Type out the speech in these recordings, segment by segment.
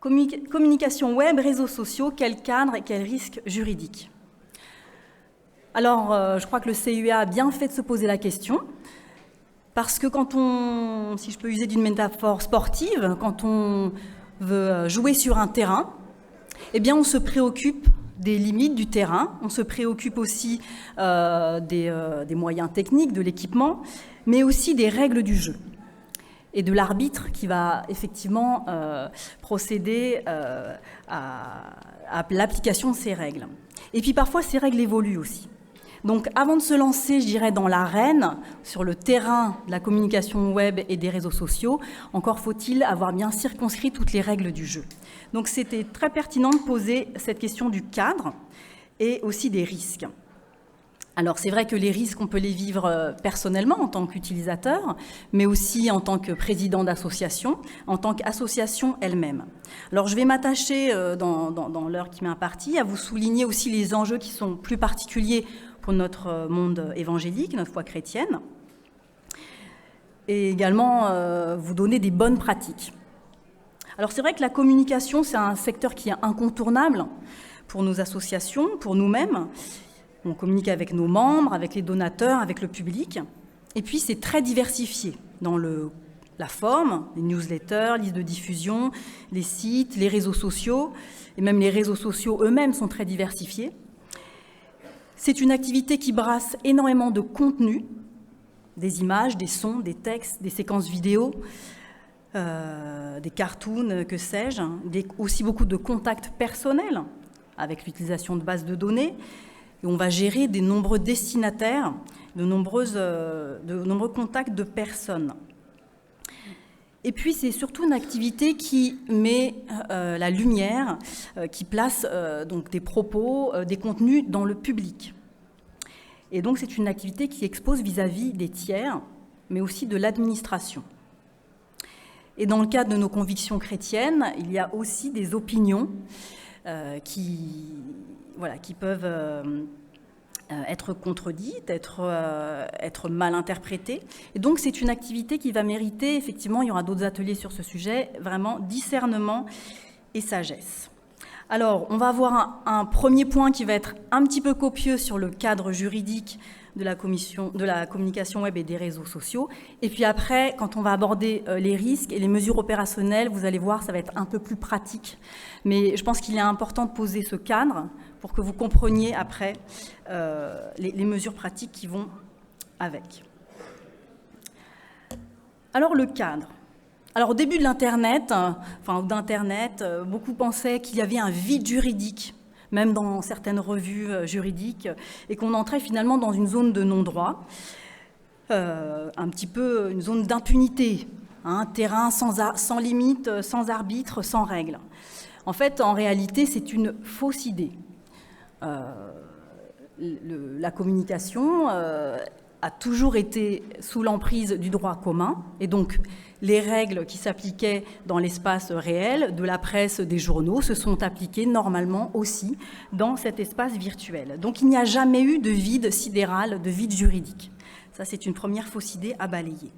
Communication web, réseaux sociaux, quel cadre et quel risque juridique? Alors, je crois que le CUA a bien fait de se poser la question, parce que quand on, si je peux user d'une métaphore sportive, quand on veut jouer sur un terrain, eh bien on se préoccupe des limites du terrain, on se préoccupe aussi des moyens techniques, de l'équipement, mais aussi des règles du jeu et de l'arbitre qui va effectivement procéder à l'application de ces règles. Et puis parfois, ces règles évoluent aussi. Donc avant de se lancer, je dirais, dans l'arène, sur le terrain de la communication web et des réseaux sociaux, encore faut-il avoir bien circonscrit toutes les règles du jeu. Donc c'était très pertinent de poser cette question du cadre et aussi des risques. Alors c'est vrai que les risques, on peut les vivre personnellement en tant qu'utilisateur, mais aussi en tant que président d'association, en tant qu'association elle-même. Alors je vais m'attacher dans l'heure qui m'est impartie à vous souligner aussi les enjeux qui sont plus particuliers pour notre monde évangélique, notre foi chrétienne, et également vous donner des bonnes pratiques. Alors c'est vrai que la communication, c'est un secteur qui est incontournable pour nos associations, pour nous-mêmes. On communique avec nos membres, avec les donateurs, avec le public. Et puis c'est très diversifié dans la forme, les newsletters, listes de diffusion, les sites, les réseaux sociaux, et même les réseaux sociaux eux-mêmes sont très diversifiés. C'est une activité qui brasse énormément de contenu, des images, des sons, des textes, des séquences vidéo, des cartoons, que sais-je, aussi beaucoup de contacts personnels avec l'utilisation de bases de données. Et on va gérer de nombreux destinataires, de nombreux contacts de personnes. Et puis c'est surtout une activité qui met la lumière, qui place donc des propos, des contenus dans le public. Et donc c'est une activité qui expose vis-à-vis des tiers, mais aussi de l'administration. Et dans le cadre de nos convictions chrétiennes, il y a aussi des opinions qui peuvent être contredites, être mal interprétées. Et donc c'est une activité qui va mériter, effectivement, il y aura d'autres ateliers sur ce sujet, vraiment discernement et sagesse. Alors, on va avoir un premier point qui va être un petit peu copieux sur le cadre juridique de la communication web et des réseaux sociaux. Et puis après, quand on va aborder les risques et les mesures opérationnelles, vous allez voir, ça va être un peu plus pratique. Mais je pense qu'il est important de poser ce cadre pour que vous compreniez après les mesures pratiques qui vont avec. Alors le cadre. Alors au début de l'Internet, beaucoup pensaient qu'il y avait un vide juridique, même dans certaines revues juridiques, et qu'on entrait finalement dans une zone de non-droit, un petit peu une zone d'impunité, un terrain sans limite, sans arbitre, sans règles. En fait, en réalité, c'est une fausse idée. La communication a toujours été sous l'emprise du droit commun, et donc les règles qui s'appliquaient dans l'espace réel, de la presse, des journaux, se sont appliquées normalement aussi dans cet espace virtuel. Donc il n'y a jamais eu de vide sidéral, de vide juridique. Ça, c'est une première fausse idée à balayer.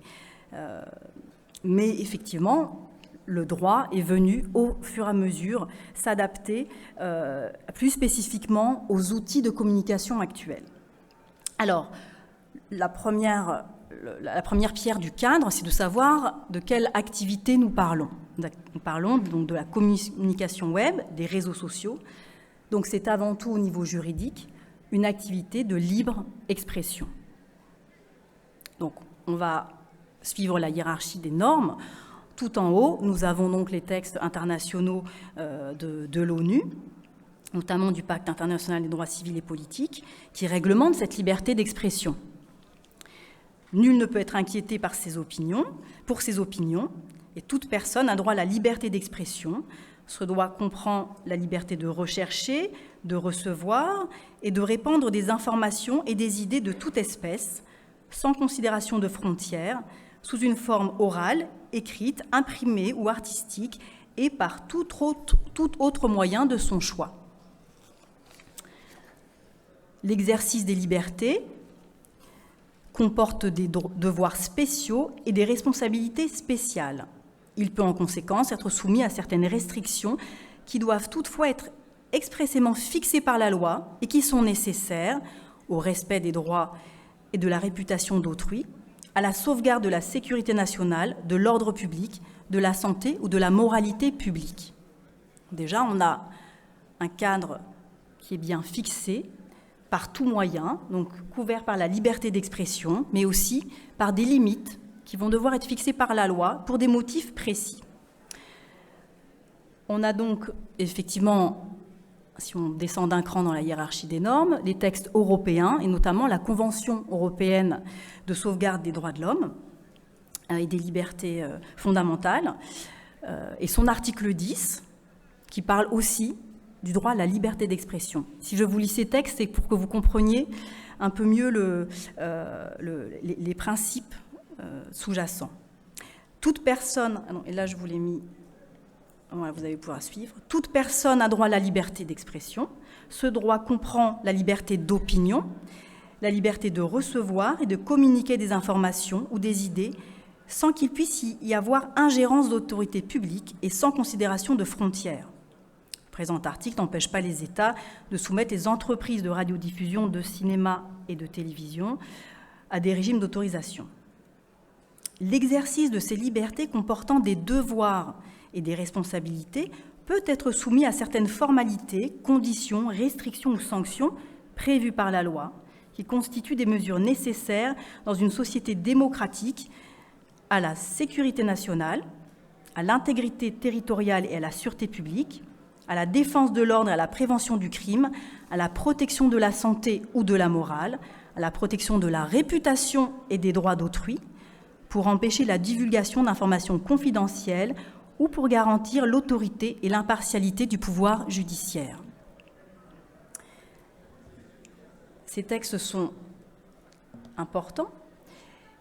Mais effectivement, le droit est venu au fur et à mesure s'adapter plus spécifiquement aux outils de communication actuels. Alors, la première pierre du cadre, c'est de savoir de quelle activité nous parlons. Nous parlons donc de la communication web, des réseaux sociaux. Donc c'est avant tout au niveau juridique une activité de libre expression. Donc on va suivre la hiérarchie des normes. Tout en haut, nous avons donc les textes internationaux de l'ONU, notamment du Pacte international des droits civils et politiques, qui réglementent cette liberté d'expression. Nul ne peut être inquiété pour ses opinions, et toute personne a droit à la liberté d'expression. Ce droit comprend la liberté de rechercher, de recevoir et de répandre des informations et des idées de toute espèce, sans considération de frontières, sous une forme orale, écrite, imprimée ou artistique, et par tout autre moyen de son choix. L'exercice des libertés comporte des devoirs spéciaux et des responsabilités spéciales. Il peut en conséquence être soumis à certaines restrictions qui doivent toutefois être expressément fixées par la loi et qui sont nécessaires au respect des droits et de la réputation d'autrui, à la sauvegarde de la sécurité nationale, de l'ordre public, de la santé ou de la moralité publique. Déjà, on a un cadre qui est bien fixé par tout moyen, donc couvert par la liberté d'expression, mais aussi par des limites qui vont devoir être fixées par la loi pour des motifs précis. On a donc effectivement, si on descend d'un cran dans la hiérarchie des normes, les textes européens, et notamment la Convention européenne de sauvegarde des droits de l'homme et des libertés fondamentales, et son article 10, qui parle aussi du droit à la liberté d'expression. Si je vous lis ces textes, c'est pour que vous compreniez un peu mieux les principes sous-jacents. Toute personne, et là je vous l'ai mis, voilà, vous allez pouvoir suivre, toute personne a droit à la liberté d'expression. Ce droit comprend la liberté d'opinion, la liberté de recevoir et de communiquer des informations ou des idées sans qu'il puisse y avoir ingérence d'autorité publique et sans considération de frontières. Le présent article n'empêche pas les États de soumettre les entreprises de radiodiffusion, de cinéma et de télévision à des régimes d'autorisation. L'exercice de ces libertés comportant des devoirs et des responsabilités peut être soumis à certaines formalités, conditions, restrictions ou sanctions prévues par la loi, qui constituent des mesures nécessaires dans une société démocratique à la sécurité nationale, à l'intégrité territoriale et à la sûreté publique, à la défense de l'ordre et à la prévention du crime, à la protection de la santé ou de la morale, à la protection de la réputation et des droits d'autrui, pour empêcher la divulgation d'informations confidentielles ou pour garantir l'autorité et l'impartialité du pouvoir judiciaire. Ces textes sont importants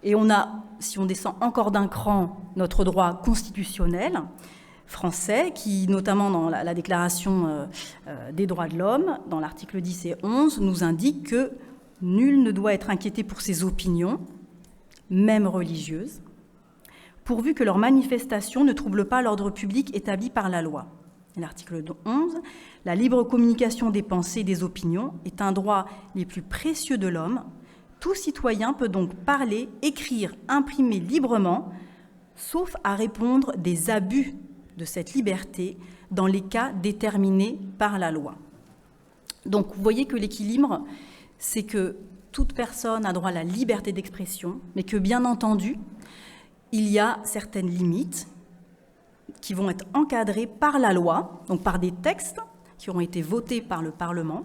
et on a, si on descend encore d'un cran, notre droit constitutionnel français qui, notamment dans la Déclaration des droits de l'homme, dans l'article 10 et 11, nous indique que nul ne doit être inquiété pour ses opinions, même religieuses, pourvu que leurs manifestations ne troublent pas l'ordre public établi par la loi. L'article 11, la libre communication des pensées et des opinions est un droit les plus précieux de l'homme. Tout citoyen peut donc parler, écrire, imprimer librement, sauf à répondre des abus de cette liberté dans les cas déterminés par la loi. Donc vous voyez que l'équilibre, c'est que toute personne a droit à la liberté d'expression, mais que bien entendu, il y a certaines limites qui vont être encadrées par la loi, donc par des textes qui auront été votés par le Parlement,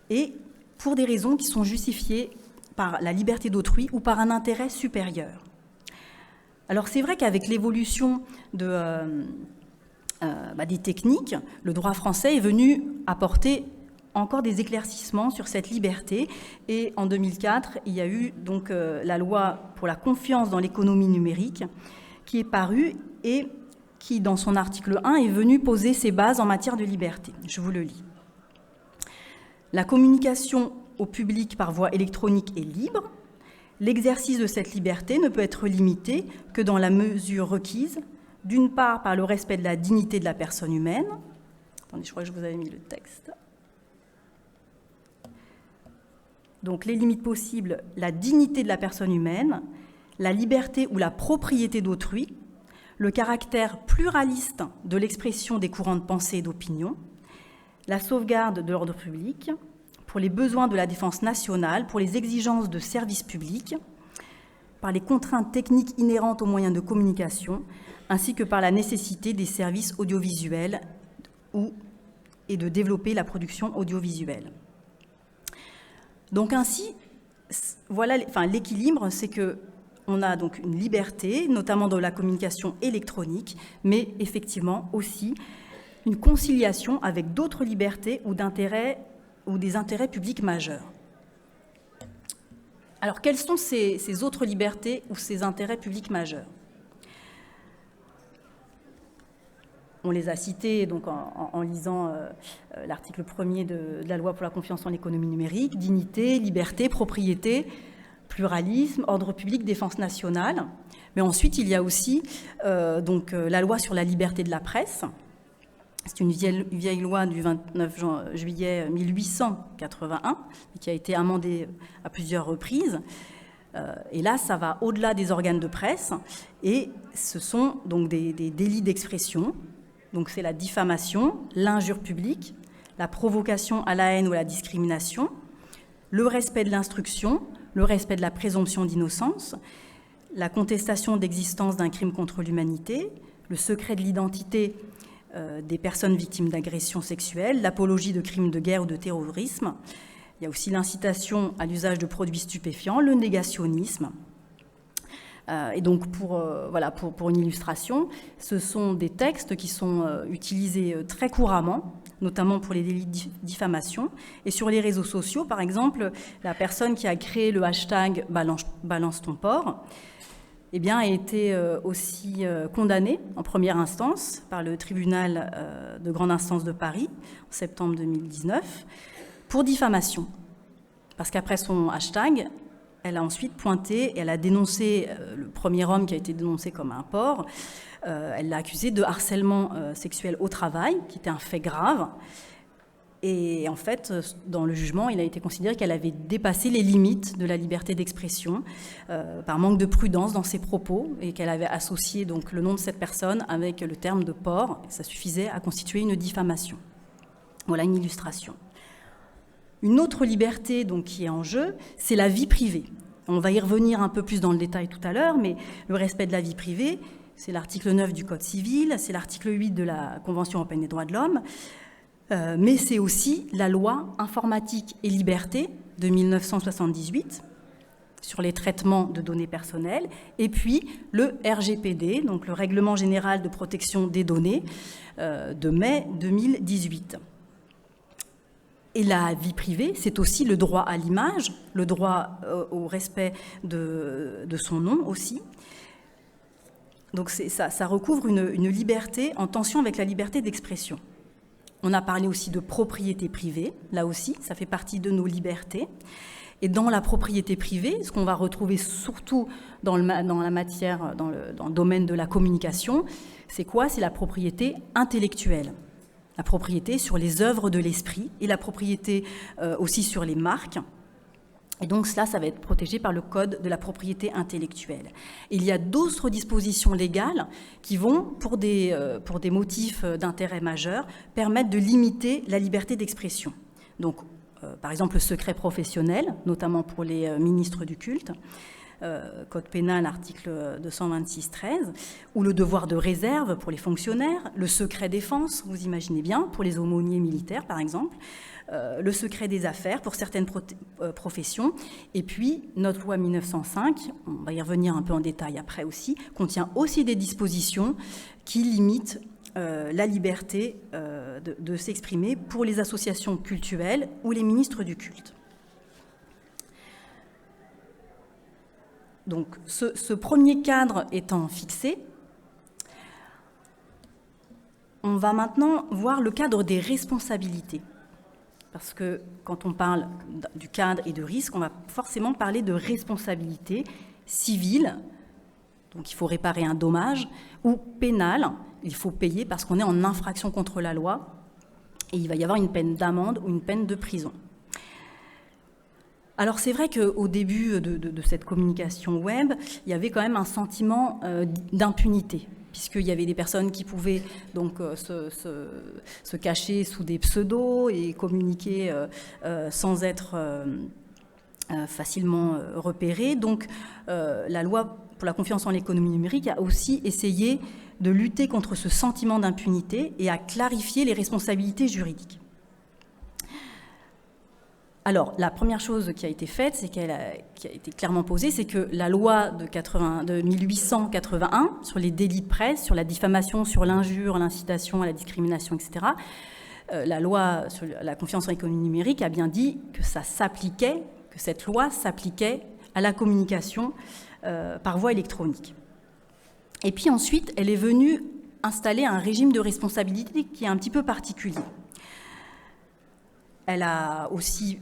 et pour des raisons qui sont justifiées par la liberté d'autrui ou par un intérêt supérieur. Alors c'est vrai qu'avec l'évolution des techniques, le droit français est venu apporter encore des éclaircissements sur cette liberté. Et en 2004, il y a eu donc la loi pour la confiance dans l'économie numérique qui est parue et qui, dans son article 1, est venue poser ses bases en matière de liberté. Je vous le lis. La communication au public par voie électronique est libre. L'exercice de cette liberté ne peut être limité que dans la mesure requise, d'une part par le respect de la dignité de la personne humaine. Attendez, je crois que je vous avais mis le texte. Donc les limites possibles, la dignité de la personne humaine, la liberté ou la propriété d'autrui, le caractère pluraliste de l'expression des courants de pensée et d'opinion, la sauvegarde de l'ordre public, pour les besoins de la défense nationale, pour les exigences de service public, par les contraintes techniques inhérentes aux moyens de communication, ainsi que par la nécessité des services audiovisuels et de développer la production audiovisuelle. Donc ainsi, voilà, l'équilibre, c'est qu'on a donc une liberté, notamment dans la communication électronique, mais effectivement aussi une conciliation avec d'autres libertés ou des intérêts publics majeurs. Alors quelles sont ces autres libertés ou ces intérêts publics majeurs ? On les a cités donc, en lisant l'article 1er de la loi pour la confiance en l'économie numérique, dignité, liberté, propriété, pluralisme, ordre public, défense nationale. Mais ensuite, il y a aussi la loi sur la liberté de la presse. C'est une vieille loi du 29 juillet 1881 qui a été amendée à plusieurs reprises. Et là, ça va au-delà des organes de presse et ce sont donc des délits d'expression. Donc c'est la diffamation, l'injure publique, la provocation à la haine ou à la discrimination, le respect de l'instruction, le respect de la présomption d'innocence, la contestation d'existence d'un crime contre l'humanité, le secret de l'identité des personnes victimes d'agressions sexuelles, l'apologie de crimes de guerre ou de terrorisme. Il y a aussi l'incitation à l'usage de produits stupéfiants, le négationnisme. Et donc, pour une illustration, ce sont des textes qui sont utilisés très couramment, notamment pour les délits de diffamation. Et sur les réseaux sociaux, par exemple, la personne qui a créé le hashtag Balance ton porc, eh bien, a été aussi condamnée en première instance par le tribunal de grande instance de Paris en septembre 2019 pour diffamation. Parce qu'après son hashtag, elle a ensuite pointé et elle a dénoncé le premier homme qui a été dénoncé comme un porc. Elle l'a accusé de harcèlement sexuel au travail, qui était un fait grave. Et en fait, dans le jugement, il a été considéré qu'elle avait dépassé les limites de la liberté d'expression par manque de prudence dans ses propos et qu'elle avait associé donc le nom de cette personne avec le terme de porc. Ça suffisait à constituer une diffamation. Voilà une illustration. Une autre liberté donc, qui est en jeu, c'est la vie privée. On va y revenir un peu plus dans le détail tout à l'heure, mais le respect de la vie privée, c'est l'article 9 du Code civil, c'est l'article 8 de la Convention européenne des droits de l'homme, mais c'est aussi la loi informatique et liberté de 1978 sur les traitements de données personnelles, et puis le RGPD, donc le Règlement général de protection des données de mai 2018. Et la vie privée, c'est aussi le droit à l'image, le droit au respect de son nom aussi. Donc ça recouvre une liberté en tension avec la liberté d'expression. On a parlé aussi de propriété privée, là aussi, ça fait partie de nos libertés. Et dans la propriété privée, ce qu'on va retrouver surtout dans la matière, dans le domaine de la communication, c'est quoi? C'est la propriété intellectuelle. La propriété sur les œuvres de l'esprit et la propriété aussi sur les marques. Et donc cela, ça va être protégé par le Code de la propriété intellectuelle. Et il y a d'autres dispositions légales qui vont, pour des motifs d'intérêt majeur, permettre de limiter la liberté d'expression. Donc, par exemple, le secret professionnel, notamment pour les ministres du culte, Code pénal, article 226-13, ou le devoir de réserve pour les fonctionnaires, le secret défense, vous imaginez bien, pour les aumôniers militaires, par exemple, le secret des affaires pour certaines professions, et puis notre loi 1905, on va y revenir un peu en détail après aussi, contient aussi des dispositions qui limitent la liberté de s'exprimer pour les associations cultuelles ou les ministres du culte. Donc, ce premier cadre étant fixé, on va maintenant voir le cadre des responsabilités. Parce que quand on parle du cadre et de risque, on va forcément parler de responsabilité civile, donc il faut réparer un dommage, ou pénale, il faut payer parce qu'on est en infraction contre la loi, et il va y avoir une peine d'amende ou une peine de prison. Alors c'est vrai qu'au début de cette communication web, il y avait quand même un sentiment d'impunité, puisqu'il y avait des personnes qui pouvaient donc se cacher sous des pseudos et communiquer sans être facilement repérées. Donc la loi pour la confiance en l'économie numérique a aussi essayé de lutter contre ce sentiment d'impunité et à clarifier les responsabilités juridiques. Alors, la première chose qui a été faite, qui a été clairement posée, c'est que la loi de 1881 sur les délits de presse, sur la diffamation, sur l'injure, l'incitation à la discrimination, etc., la loi sur la confiance en l'économie numérique a bien dit que cette loi s'appliquait à la communication par voie électronique. Et puis ensuite, elle est venue installer un régime de responsabilité qui est un petit peu particulier. Elle a aussi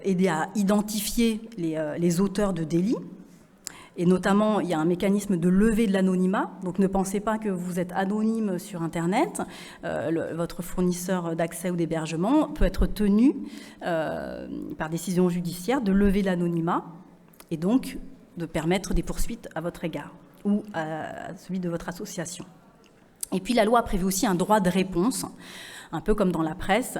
aidé à identifier les auteurs de délits Et notamment, il y a un mécanisme de levée de l'anonymat. Donc ne pensez pas que vous êtes anonyme sur Internet. Votre fournisseur d'accès ou d'hébergement peut être tenu par décision judiciaire de lever l'anonymat et donc de permettre des poursuites à votre égard ou à celui de votre association. Et puis la loi a prévu aussi un droit de réponse, un peu comme dans la presse,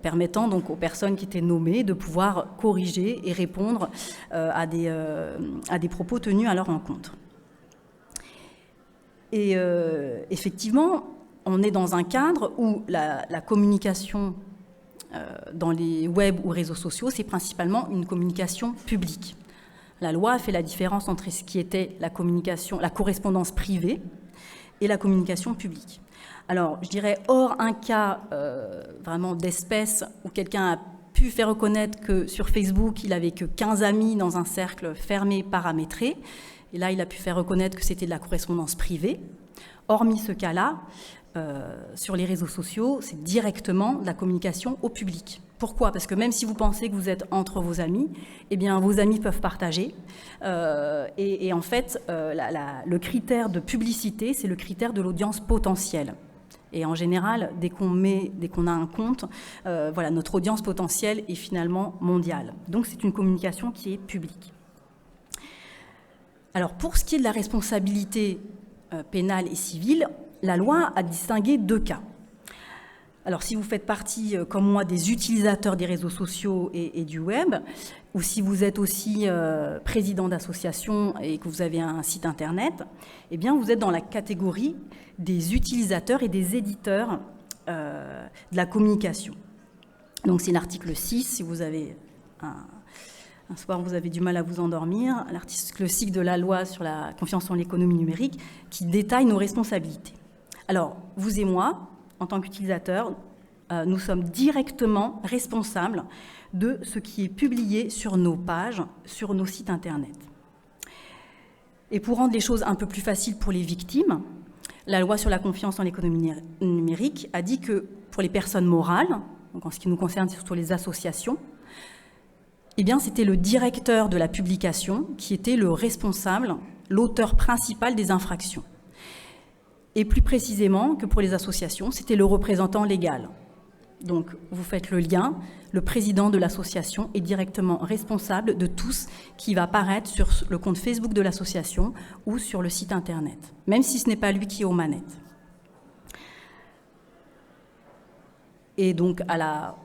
permettant donc aux personnes qui étaient nommées de pouvoir corriger et répondre à des propos tenus à leur encontre. Et effectivement, on est dans un cadre où la communication dans les web ou réseaux sociaux, c'est principalement une communication publique. La loi a fait la différence entre ce qui était la communication, la correspondance privée et la communication publique. Alors, je dirais, hors un cas vraiment d'espèce où quelqu'un a pu faire reconnaître que sur Facebook, il n'avait que 15 amis dans un cercle fermé, paramétré, et là, il a pu faire reconnaître que c'était de la correspondance privée. Hormis ce cas-là, sur les réseaux sociaux, c'est directement de la communication au public. Pourquoi ? Parce que même si vous pensez que vous êtes entre vos amis, eh bien, vos amis peuvent partager. Et en fait, le critère de publicité, c'est le critère de l'audience potentielle. Et en général, dès qu'on a un compte, voilà, notre audience potentielle est finalement mondiale. Donc, c'est une communication qui est publique. Alors, pour ce qui est de la responsabilité pénale et civile, la loi a distingué 2 cas. Alors, si vous faites partie, comme moi, des utilisateurs des réseaux sociaux et du web, ou si vous êtes aussi président d'association et que vous avez un site internet, eh bien, vous êtes dans la catégorie des utilisateurs et des éditeurs de la communication. Donc, c'est l'article 6, si vous avez un soir vous avez du mal à vous endormir, l'article 6 de la loi sur la confiance en l'économie numérique qui détaille nos responsabilités. Alors, vous et moi, en tant qu'utilisateurs, nous sommes directement responsables de ce qui est publié sur nos pages, sur nos sites internet. Et pour rendre les choses un peu plus faciles pour les victimes, la loi sur la confiance en l'économie numérique a dit que pour les personnes morales, donc en ce qui nous concerne, c'est surtout les associations, eh bien, c'était le directeur de la publication qui était le responsable, l'auteur principal des infractions. Et plus précisément que pour les associations, c'était le représentant légal. Donc, vous faites le lien, le président de l'association est directement responsable de tout ce qui va apparaître sur le compte Facebook de l'association ou sur le site internet, même si ce n'est pas lui qui est aux manettes. Et donc, à la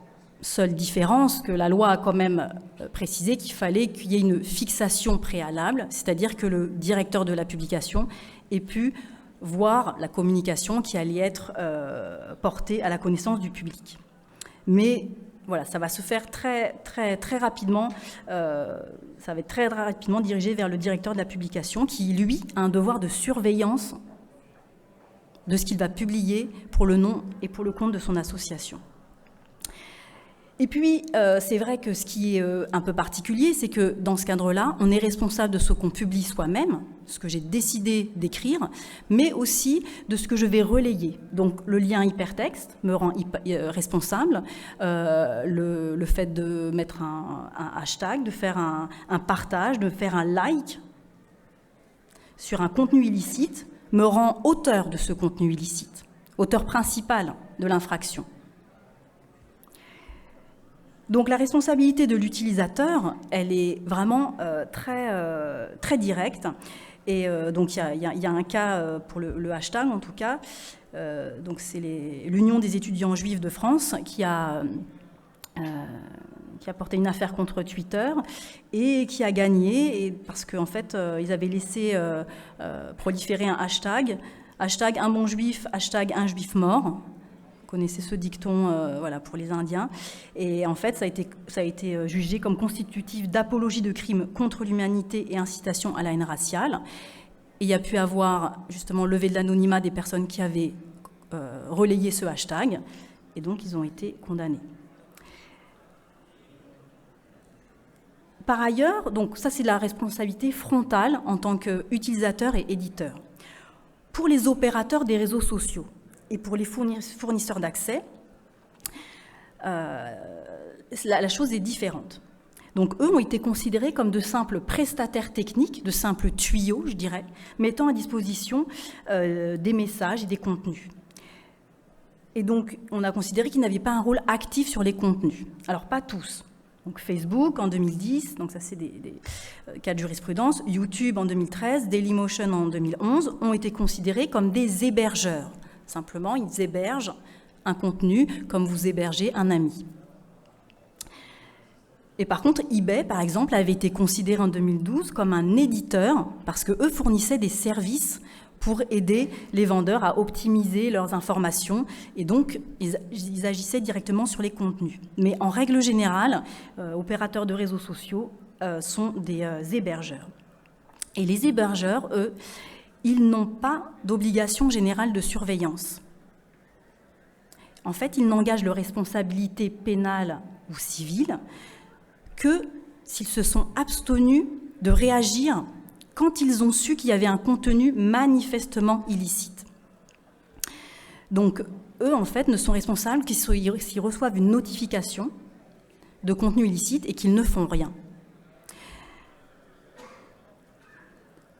seule différence que la loi a quand même précisé qu'il fallait qu'il y ait une fixation préalable, c'est-à-dire que le directeur de la publication ait pu voir la communication qui allait être portée à la connaissance du public. Mais voilà, ça va se faire très rapidement, ça va être très rapidement dirigé vers le directeur de la publication qui, lui, a un devoir de surveillance de ce qu'il va publier pour le nom et pour le compte de son association. Et puis, c'est vrai que ce qui est un peu particulier, c'est que dans ce cadre-là, on est responsable de ce qu'on publie soi-même, ce que j'ai décidé d'écrire, mais aussi de ce que je vais relayer. Donc, le lien hypertexte me rend responsable, le fait de mettre un hashtag, de faire un partage, de faire un like sur un contenu illicite, me rend auteur de ce contenu illicite, auteur principal de l'infraction. Donc la responsabilité de l'utilisateur, elle est vraiment très directe. Et donc il y a un cas pour le hashtag en tout cas. Donc c'est l'Union des étudiants juifs de France qui a porté une affaire contre Twitter et qui a gagné parce qu'en fait ils avaient laissé proliférer un hashtag un bon juif, hashtag un juif mort. Vous connaissez ce dicton voilà, pour les Indiens. Et en fait, ça a été jugé comme constitutif d'apologie de crimes contre l'humanité et incitation à la haine raciale. Et il y a pu avoir justement levé de l'anonymat des personnes qui avaient relayé ce hashtag. Et donc, ils ont été condamnés. Par ailleurs, donc ça c'est la responsabilité frontale en tant qu'utilisateur et éditeur. Pour les opérateurs des réseaux sociaux, et pour les fournisseurs d'accès, la chose est différente. Donc eux ont été considérés comme de simples prestataires techniques, de simples tuyaux, je dirais, mettant à disposition des messages et des contenus. Et donc on a considéré qu'ils n'avaient pas un rôle actif sur les contenus. Alors pas tous. Donc Facebook en 2010, donc ça c'est des cas de jurisprudence, YouTube en 2013, Dailymotion en 2011 ont été considérés comme des hébergeurs. Simplement, ils hébergent un contenu comme vous hébergez un ami. Et par contre, eBay, par exemple, avait été considéré en 2012 comme un éditeur parce qu'eux fournissaient des services pour aider les vendeurs à optimiser leurs informations et donc ils agissaient directement sur les contenus. Mais en règle générale, opérateurs de réseaux sociaux sont des hébergeurs. Et les hébergeurs, eux, ils n'ont pas d'obligation générale de surveillance. En fait, ils n'engagent leur responsabilité pénale ou civile que s'ils se sont abstenus de réagir quand ils ont su qu'il y avait un contenu manifestement illicite. Donc, eux, en fait, ne sont responsables que s'ils reçoivent une notification de contenu illicite et qu'ils ne font rien.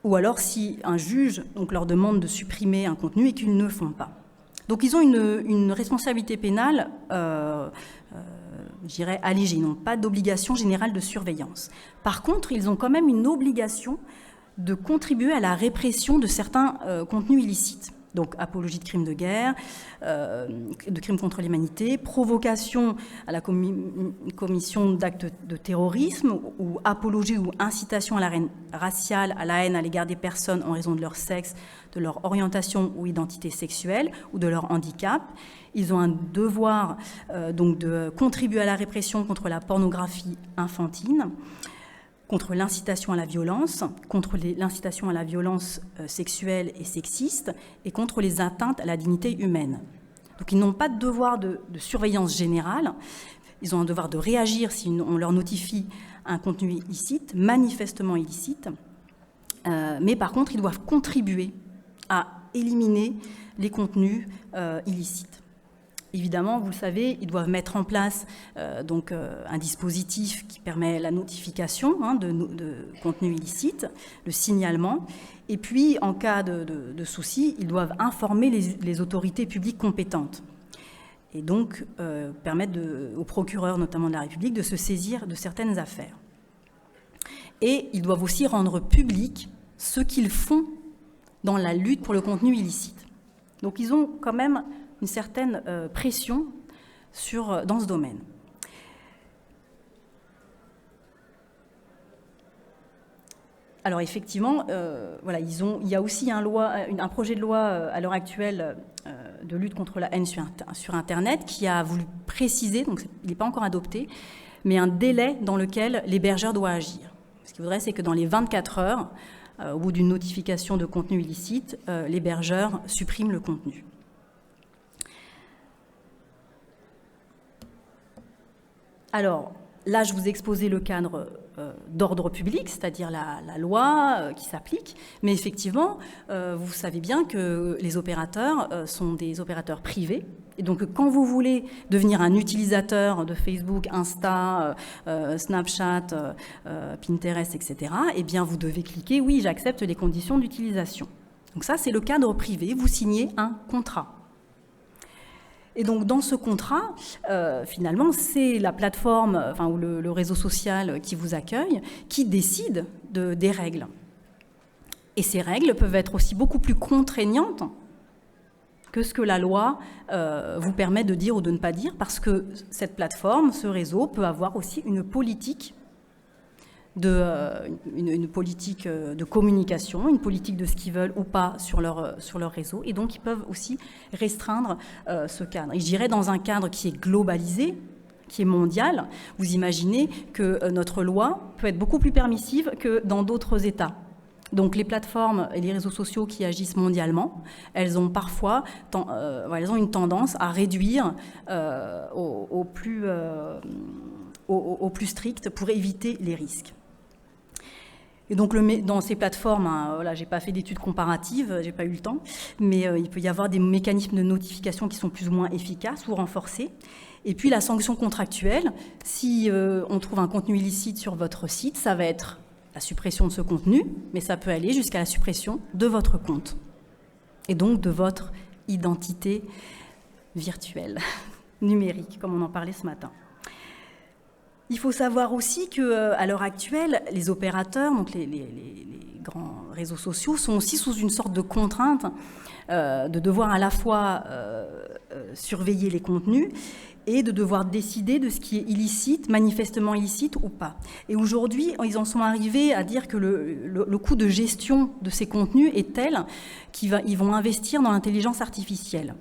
Ou alors si un juge donc, leur demande de supprimer un contenu et qu'ils ne le font pas. Donc, ils ont une responsabilité pénale, je dirais, allégée. Ils n'ont pas d'obligation générale de surveillance. Par contre, ils ont quand même une obligation de contribuer à la répression de certains contenus illicites. Donc, apologie de crimes de guerre, de crimes contre l'humanité, provocation à la commission d'actes de terrorisme ou apologie ou incitation à la haine raciale, à la haine à l'égard des personnes en raison de leur sexe, de leur orientation ou identité sexuelle ou de leur handicap. Ils ont un devoir donc de contribuer à la répression contre la pornographie infantile, contre l'incitation à la violence, contre l'incitation à la violence sexuelle et sexiste, et contre les atteintes à la dignité humaine. Donc ils n'ont pas de devoir de surveillance générale, ils ont un devoir de réagir si on leur notifie un contenu illicite, manifestement illicite, mais par contre ils doivent contribuer à éliminer les contenus illicites. Évidemment, vous le savez, ils doivent mettre en place un dispositif qui permet la notification de contenus illicites, le signalement. Et puis, en cas de souci, ils doivent informer les autorités publiques compétentes. Et donc, permettre aux procureurs, notamment de la République, de se saisir de certaines affaires. Et ils doivent aussi rendre public ce qu'ils font dans la lutte pour le contenu illicite. Donc, ils ont quand même une certaine pression dans ce domaine. Alors effectivement, il y a aussi un projet de loi à l'heure actuelle de lutte contre la haine sur Internet qui a voulu préciser, donc il n'est pas encore adopté, mais un délai dans lequel l'hébergeur doit agir. Ce qu'il faudrait, c'est que dans les 24 heures, au bout d'une notification de contenu illicite, l'hébergeur supprime le contenu. Alors, là, je vous ai exposé le cadre d'ordre public, c'est-à-dire la loi qui s'applique. Mais effectivement, vous savez bien que les opérateurs sont des opérateurs privés. Et donc, quand vous voulez devenir un utilisateur de Facebook, Insta, Snapchat, Pinterest, etc., eh bien, vous devez cliquer « Oui, j'accepte les conditions d'utilisation ». Donc ça, c'est le cadre privé. Vous signez un contrat. Et donc, dans ce contrat, finalement, c'est la plateforme ou le réseau social qui vous accueille qui décide des règles. Et ces règles peuvent être aussi beaucoup plus contraignantes que ce que la loi vous permet de dire ou de ne pas dire, parce que cette plateforme, ce réseau, peut avoir aussi une politique une politique de communication, une politique de ce qu'ils veulent ou pas sur leur réseau. Et donc, ils peuvent aussi restreindre ce cadre. Et je dirais dans un cadre qui est globalisé, qui est mondial, vous imaginez que notre loi peut être beaucoup plus permissive que dans d'autres États. Donc, les plateformes et les réseaux sociaux qui agissent mondialement, elles ont parfois elles ont une tendance à réduire au plus strict pour éviter les risques. Et donc, dans ces plateformes, hein, voilà, je n'ai pas fait d'études comparatives, je n'ai pas eu le temps, mais il peut y avoir des mécanismes de notification qui sont plus ou moins efficaces ou renforcés. Et puis, la sanction contractuelle, si on trouve un contenu illicite sur votre site, ça va être la suppression de ce contenu, mais ça peut aller jusqu'à la suppression de votre compte, et donc de votre identité virtuelle, numérique, comme on en parlait ce matin. Il faut savoir aussi qu'à l'heure actuelle, les opérateurs, donc les grands réseaux sociaux, sont aussi sous une sorte de contrainte de devoir à la fois surveiller les contenus et de devoir décider de ce qui est illicite, manifestement illicite ou pas. Et aujourd'hui, ils en sont arrivés à dire que le coût de gestion de ces contenus est tel qu'ils vont investir dans l'intelligence artificielle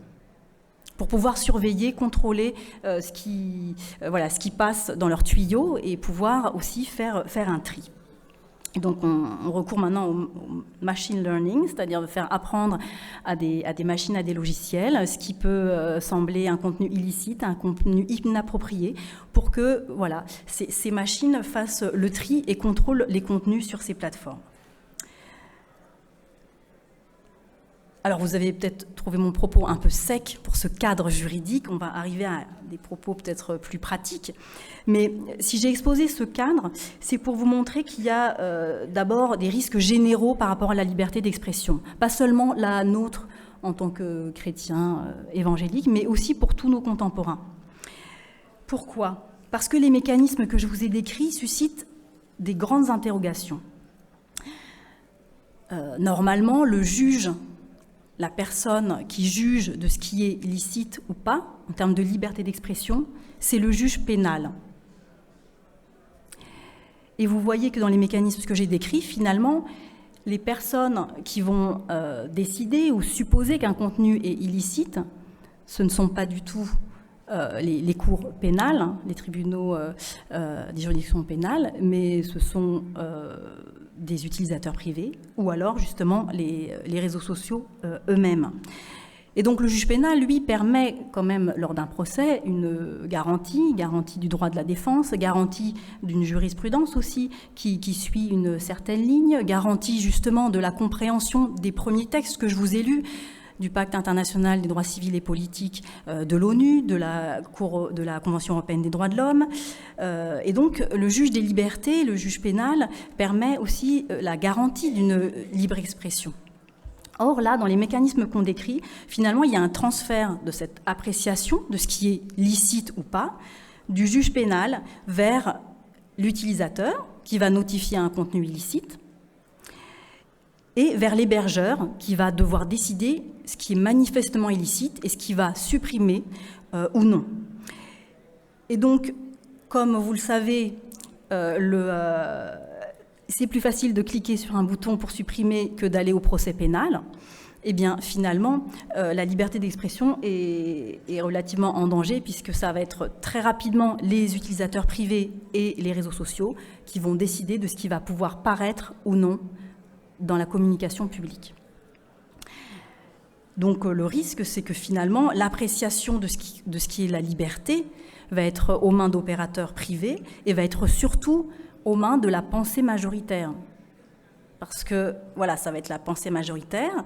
pour pouvoir surveiller, contrôler ce qui passe dans leurs tuyaux et pouvoir aussi faire un tri. Et donc on recourt maintenant au machine learning, c'est-à-dire de faire apprendre à des machines, à des logiciels, ce qui peut sembler un contenu illicite, un contenu inapproprié, pour que voilà, ces machines fassent le tri et contrôlent les contenus sur ces plateformes. Alors, vous avez peut-être trouvé mon propos un peu sec pour ce cadre juridique. On va arriver à des propos peut-être plus pratiques. Mais si j'ai exposé ce cadre, c'est pour vous montrer qu'il y a d'abord des risques généraux par rapport à la liberté d'expression. Pas seulement la nôtre en tant que chrétiens évangéliques, mais aussi pour tous nos contemporains. Pourquoi ? Parce que les mécanismes que je vous ai décrits suscitent des grandes interrogations. Normalement, le juge, la personne qui juge de ce qui est licite ou pas, en termes de liberté d'expression, c'est le juge pénal. Et vous voyez que dans les mécanismes que j'ai décrits, finalement, les personnes qui vont décider ou supposer qu'un contenu est illicite, ce ne sont pas du tout les cours pénales, les tribunaux des juridictions pénales, mais ce sont des utilisateurs privés ou alors justement les réseaux sociaux eux-mêmes. Et donc le juge pénal, lui, permet quand même lors d'un procès une garantie du droit de la défense, garantie d'une jurisprudence aussi qui suit une certaine ligne, garantie justement de la compréhension des premiers textes que je vous ai lus, du Pacte international des droits civils et politiques de l'ONU, de la Convention européenne des droits de l'homme. Et donc, le juge des libertés, le juge pénal, permet aussi la garantie d'une libre expression. Or, là, dans les mécanismes qu'on décrit, finalement, il y a un transfert de cette appréciation de ce qui est licite ou pas, du juge pénal vers l'utilisateur, qui va notifier un contenu illicite, et vers l'hébergeur qui va devoir décider ce qui est manifestement illicite et ce qui va supprimer ou non. Et donc, comme vous le savez, c'est plus facile de cliquer sur un bouton pour supprimer que d'aller au procès pénal. Eh bien, finalement, la liberté d'expression est relativement en danger puisque ça va être très rapidement les utilisateurs privés et les réseaux sociaux qui vont décider de ce qui va pouvoir paraître ou non dans la communication publique. Donc le risque, c'est que finalement, l'appréciation de ce qui est la liberté va être aux mains d'opérateurs privés et va être surtout aux mains de la pensée majoritaire. Parce que, voilà, ça va être la pensée majoritaire,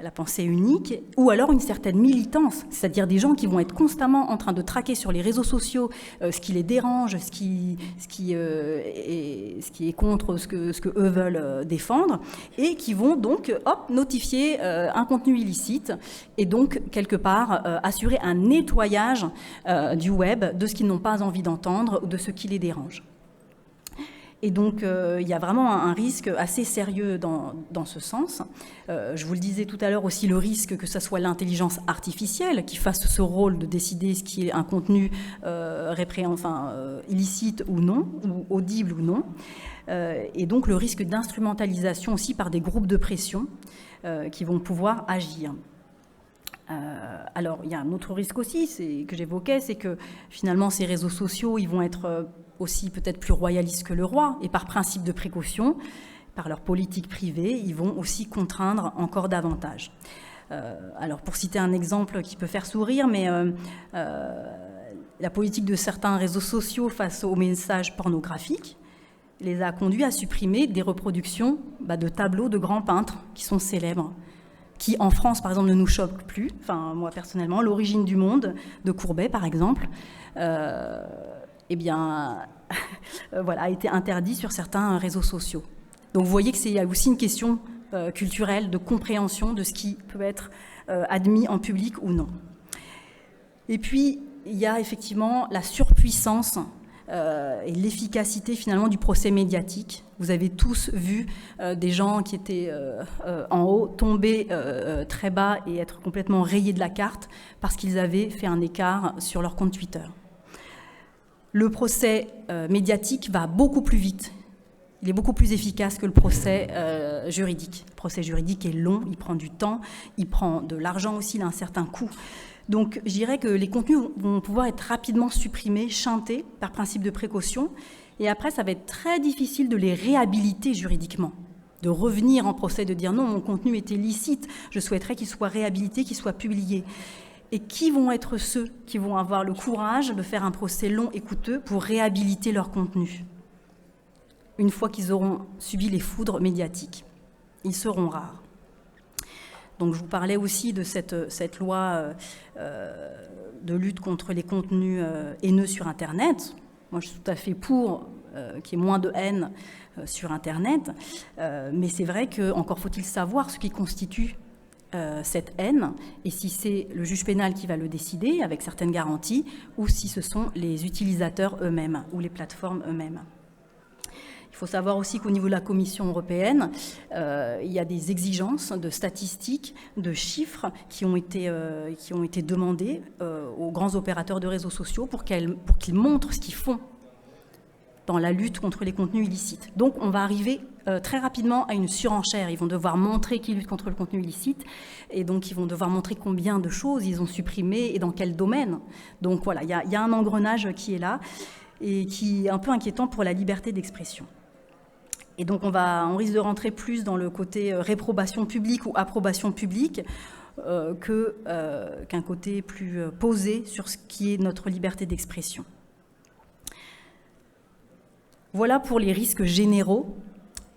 la pensée unique, ou alors une certaine militance, c'est-à-dire des gens qui vont être constamment en train de traquer sur les réseaux sociaux ce qui les dérange, ce qui est contre ce que eux veulent défendre, et qui vont donc, notifier un contenu illicite, et donc, quelque part, assurer un nettoyage du web de ce qu'ils n'ont pas envie d'entendre ou de ce qui les dérange. Et donc, il y a vraiment un risque assez sérieux dans ce sens. Je vous le disais tout à l'heure aussi, le risque que ce soit l'intelligence artificielle qui fasse ce rôle de décider ce qui est un contenu illicite ou non, ou audible ou non. Et donc, le risque d'instrumentalisation aussi par des groupes de pression qui vont pouvoir agir. Alors, il y a un autre risque aussi que j'évoquais, c'est que finalement, ces réseaux sociaux, ils vont être aussi peut-être plus royalistes que le roi, et par principe de précaution, par leur politique privée, ils vont aussi contraindre encore davantage. Alors, pour citer un exemple qui peut faire sourire, mais la politique de certains réseaux sociaux face aux messages pornographiques, les a conduits à supprimer des reproductions de tableaux de grands peintres qui sont célèbres, qui en France, par exemple, ne nous choquent plus. Enfin, moi, personnellement, L'origine du monde de Courbet, par exemple, eh bien, voilà, a été interdit sur certains réseaux sociaux. Donc vous voyez qu'il y a aussi une question culturelle, de compréhension de ce qui peut être admis en public ou non. Et puis, il y a effectivement la surpuissance et l'efficacité finalement du procès médiatique. Vous avez tous vu des gens qui étaient en haut tomber très bas et être complètement rayés de la carte parce qu'ils avaient fait un écart sur leur compte Twitter. Le procès médiatique va beaucoup plus vite. Il est beaucoup plus efficace que le procès juridique. Le procès juridique est long, il prend du temps, il prend de l'argent aussi, il a un certain coût. Donc je dirais que les contenus vont pouvoir être rapidement supprimés, chantés par principe de précaution, et après ça va être très difficile de les réhabiliter juridiquement, de revenir en procès, de dire non, mon contenu était licite, je souhaiterais qu'il soit réhabilité, qu'il soit publié. Et qui vont être ceux qui vont avoir le courage de faire un procès long et coûteux pour réhabiliter leur contenu une fois qu'ils auront subi les foudres médiatiques? Ils seront rares. Donc je vous parlais aussi de cette loi de lutte contre les contenus haineux sur Internet. Moi, je suis tout à fait pour qu'il y ait moins de haine sur Internet, mais c'est vrai qu'encore faut-il savoir ce qui constitue cette haine, et si c'est le juge pénal qui va le décider avec certaines garanties, ou si ce sont les utilisateurs eux-mêmes ou les plateformes eux-mêmes. Il faut savoir aussi qu'au niveau de la Commission européenne, il y a des exigences de statistiques, de chiffres qui ont été demandés aux grands opérateurs de réseaux sociaux pour qu'ils montrent ce qu'ils font dans la lutte contre les contenus illicites. Donc on va arriver très rapidement à une surenchère. Ils vont devoir montrer qu'ils luttent contre le contenu illicite, et donc ils vont devoir montrer combien de choses ils ont supprimées et dans quel domaine. Donc voilà, il y a un engrenage qui est là et qui est un peu inquiétant pour la liberté d'expression. Et donc on risque de rentrer plus dans le côté réprobation publique ou approbation publique qu'un côté plus posé sur ce qui est notre liberté d'expression. Voilà pour les risques généraux.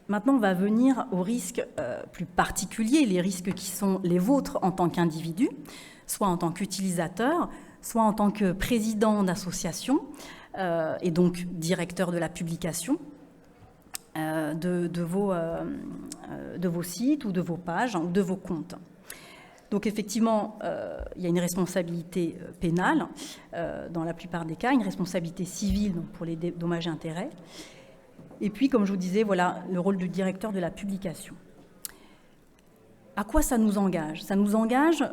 Maintenant, on va venir aux risques plus particuliers, les risques qui sont les vôtres en tant qu'individu, soit en tant qu'utilisateur, soit en tant que président d'association et donc directeur de la publication de vos sites ou de vos pages ou de vos comptes. Donc effectivement, il y a une responsabilité pénale dans la plupart des cas, une responsabilité civile donc pour les dommages et intérêts. Et puis, comme je vous disais, voilà le rôle de directeur de la publication. À quoi ça nous engage? Ça nous engage,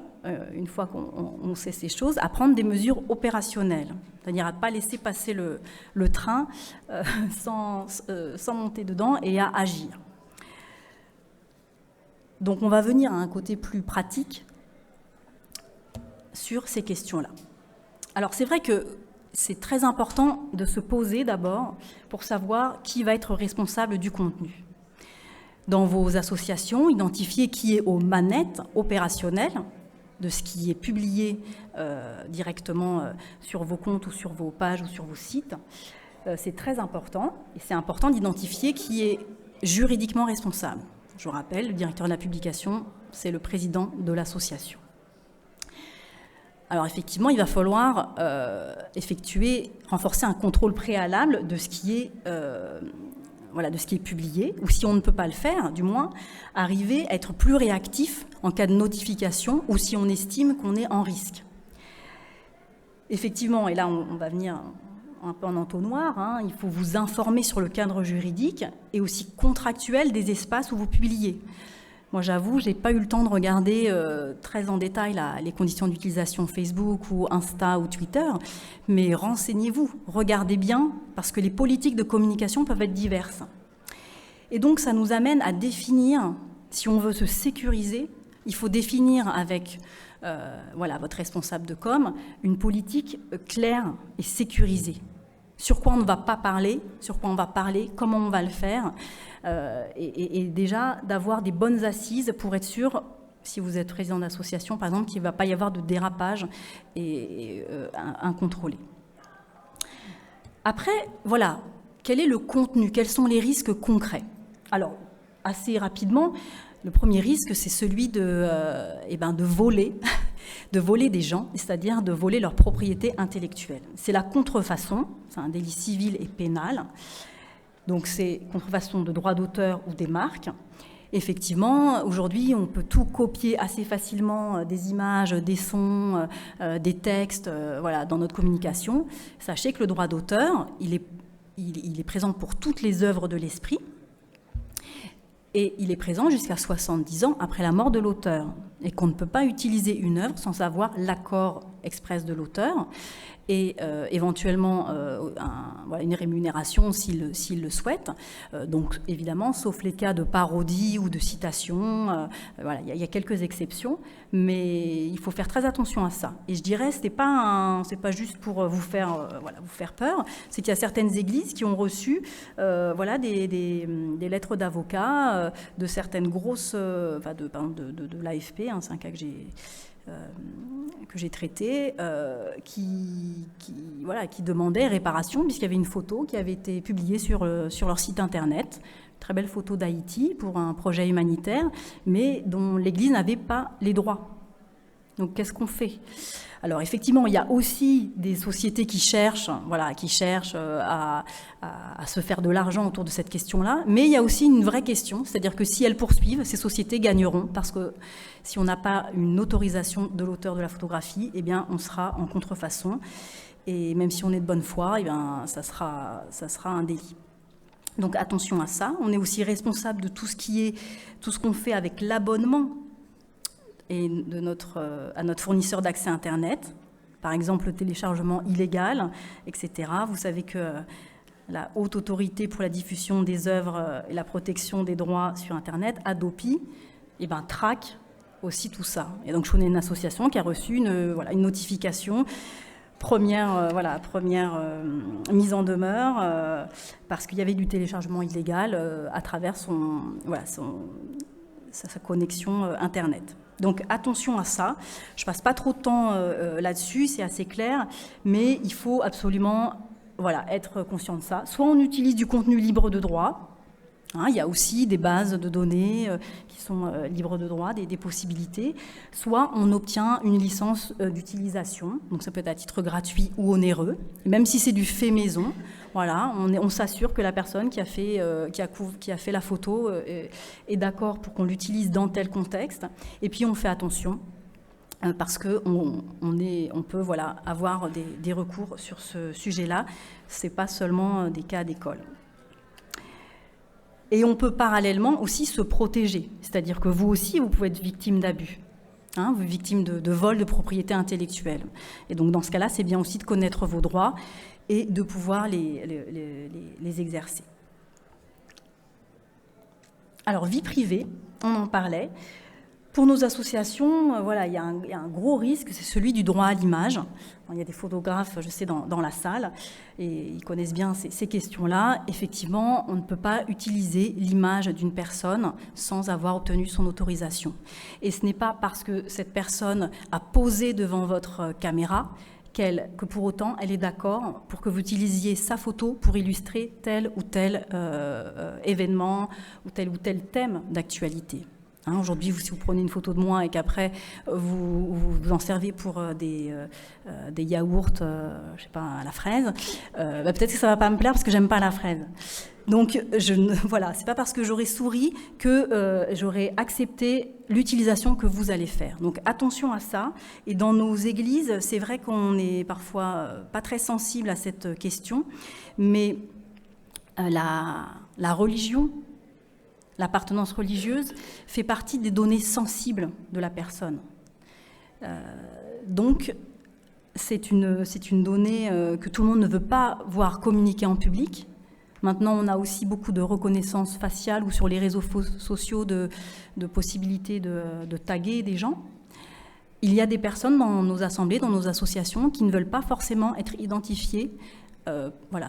une fois qu'on sait ces choses, à prendre des mesures opérationnelles, c'est-à-dire à ne pas laisser passer le train sans monter dedans et à agir. Donc on va venir à un côté plus pratique sur ces questions-là. Alors c'est vrai que c'est très important de se poser d'abord pour savoir qui va être responsable du contenu. Dans vos associations, identifiez qui est aux manettes opérationnelles de ce qui est publié directement sur vos comptes ou sur vos pages ou sur vos sites. C'est très important, et c'est important d'identifier qui est juridiquement responsable. Je vous rappelle, le directeur de la publication, c'est le président de l'association. Alors effectivement, il va falloir renforcer un contrôle préalable de ce qui est de ce qui est publié, ou si on ne peut pas le faire, du moins, arriver à être plus réactif en cas de notification ou si on estime qu'on est en risque. Effectivement, et là on va venir un peu en entonnoir, il faut vous informer sur le cadre juridique et aussi contractuel des espaces où vous publiez. Moi j'avoue, je n'ai pas eu le temps de regarder très en détail les conditions d'utilisation Facebook ou Insta ou Twitter, mais renseignez-vous, regardez bien, parce que les politiques de communication peuvent être diverses. Et donc ça nous amène à définir, si on veut se sécuriser, il faut définir avec votre responsable de com une politique claire et sécurisée. Sur quoi on ne va pas parler, sur quoi on va parler, comment on va le faire, et déjà d'avoir des bonnes assises pour être sûr, si vous êtes président d'association par exemple, qu'il ne va pas y avoir de dérapage et incontrôlé. Après, voilà, quel est le contenu? Quels sont les risques concrets? Alors, assez rapidement, le premier risque, c'est celui de voler, de voler des gens, c'est-à-dire de voler leur propriété intellectuelle. C'est la contrefaçon, c'est un délit civil et pénal. Donc c'est contrefaçon de droits d'auteur ou des marques. Effectivement, aujourd'hui, on peut tout copier assez facilement, des images, des sons, des textes, voilà, dans notre communication. Sachez que le droit d'auteur, il est présent pour toutes les œuvres de l'esprit. Et il est présent jusqu'à 70 ans après la mort de l'auteur, et qu'on ne peut pas utiliser une œuvre sans avoir l'accord express de l'auteur, et éventuellement une rémunération s'il le souhaite. Donc évidemment, sauf les cas de parodie ou de citation, voilà, il y a quelques exceptions, mais il faut faire très attention à ça. Et je dirais, c'est pas juste pour vous faire peur, c'est qu'il y a certaines églises qui ont reçu des lettres d'avocats de certaines grosses, de l'AFP, hein, c'est un cas que j'ai traité, qui demandaient réparation, puisqu'il y avait une photo qui avait été publiée sur leur site internet, très belle photo d'Haïti pour un projet humanitaire, mais dont l'Église n'avait pas les droits. Donc qu'est-ce qu'on fait? Alors effectivement, il y a aussi des sociétés qui cherchent à se faire de l'argent autour de cette question-là, mais il y a aussi une vraie question, c'est-à-dire que si elles poursuivent, ces sociétés gagneront, parce que si on n'a pas une autorisation de l'auteur de la photographie, eh bien on sera en contrefaçon, et même si on est de bonne foi, eh bien ça sera un délit. Donc attention à ça. On est aussi responsable de tout ce qu'on fait avec l'abonnement et à notre fournisseur d'accès Internet, par exemple le téléchargement illégal, etc. Vous savez que la Haute Autorité pour la diffusion des œuvres et la protection des droits sur Internet, Hadopi, traque aussi tout ça. Et donc je connais une association qui a reçu une notification, première mise en demeure, parce qu'il y avait du téléchargement illégal à travers sa connexion Internet. Donc attention à ça. Je ne passe pas trop de temps là-dessus, c'est assez clair, mais il faut absolument être conscient de ça. Soit on utilise du contenu libre de droit, hein, il y a aussi des bases de données qui sont libres de droit, des possibilités, soit on obtient une licence d'utilisation, donc ça peut être à titre gratuit ou onéreux, et même si c'est du fait maison. Voilà, on s'assure que la personne qui a fait la photo est d'accord pour qu'on l'utilise dans tel contexte. Et puis on fait attention parce qu'on peut avoir des recours sur ce sujet-là. Ce n'est pas seulement des cas d'école. Et on peut parallèlement aussi se protéger. C'est-à-dire que vous aussi, vous pouvez être victime d'abus. Hein, victime de vol de propriété intellectuelle. Et donc dans ce cas-là, c'est bien aussi de connaître vos droits et de pouvoir les exercer. Alors, vie privée, on en parlait. Pour nos associations, il y a un gros risque, c'est celui du droit à l'image. Il y a des photographes, je sais, dans la salle, et ils connaissent bien ces questions-là. Effectivement, on ne peut pas utiliser l'image d'une personne sans avoir obtenu son autorisation. Et ce n'est pas parce que cette personne a posé devant votre caméra que pour autant, elle est d'accord pour que vous utilisiez sa photo pour illustrer tel ou tel événement ou tel thème d'actualité. Hein, aujourd'hui, si vous prenez une photo de moi et qu'après vous en servez pour des yaourts, je sais pas, à la fraise, peut-être que ça va pas me plaire parce que j'aime pas la fraise. Donc c'est pas parce que j'aurai souri que j'aurai accepté l'utilisation que vous allez faire. Donc attention à ça. Et dans nos églises, c'est vrai qu'on est parfois pas très sensible à cette question, mais la religion, l'appartenance religieuse fait partie des données sensibles de la personne. Donc c'est une donnée que tout le monde ne veut pas voir communiquer en public. Maintenant, on a aussi beaucoup de reconnaissance faciale ou sur les réseaux sociaux de possibilités de taguer des gens. Il y a des personnes dans nos assemblées, dans nos associations, qui ne veulent pas forcément être identifiées,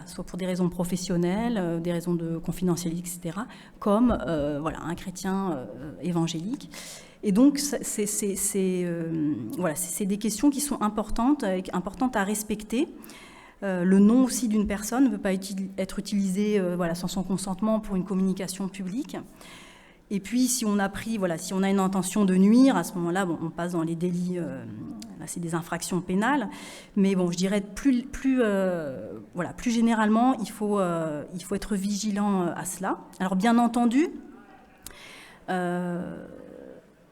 soit pour des raisons professionnelles, des raisons de confidentialité, etc., comme un chrétien évangélique. Et donc, c'est des questions qui sont importantes à respecter. Le nom aussi d'une personne ne peut pas être utilisé sans son consentement pour une communication publique. Et puis, si on a une intention de nuire, à ce moment-là, on passe dans les délits, là c'est des infractions pénales. Mais bon, je dirais plus généralement, il faut être vigilant à cela. Alors, bien entendu,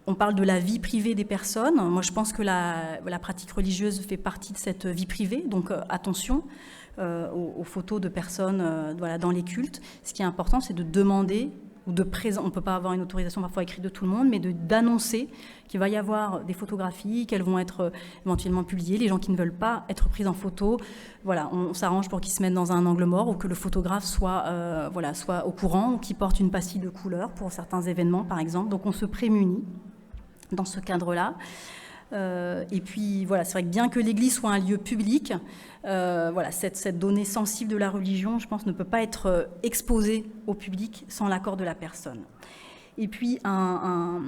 on parle de la vie privée des personnes. Moi, je pense que la pratique religieuse fait partie de cette vie privée. Donc, attention aux photos de personnes dans les cultes. Ce qui est important, c'est de demander ou de présenter. On ne peut pas avoir une autorisation parfois écrite de tout le monde, mais d'annoncer qu'il va y avoir des photographies, qu'elles vont être éventuellement publiées. Les gens qui ne veulent pas être pris en photo, on s'arrange pour qu'ils se mettent dans un angle mort ou que le photographe soit au courant ou qu'il porte une pastille de couleur pour certains événements, par exemple. Donc, on se prémunit dans ce cadre-là. Et puis, c'est vrai que bien que l'Église soit un lieu public, cette donnée sensible de la religion, je pense, ne peut pas être exposée au public sans l'accord de la personne. Et puis, un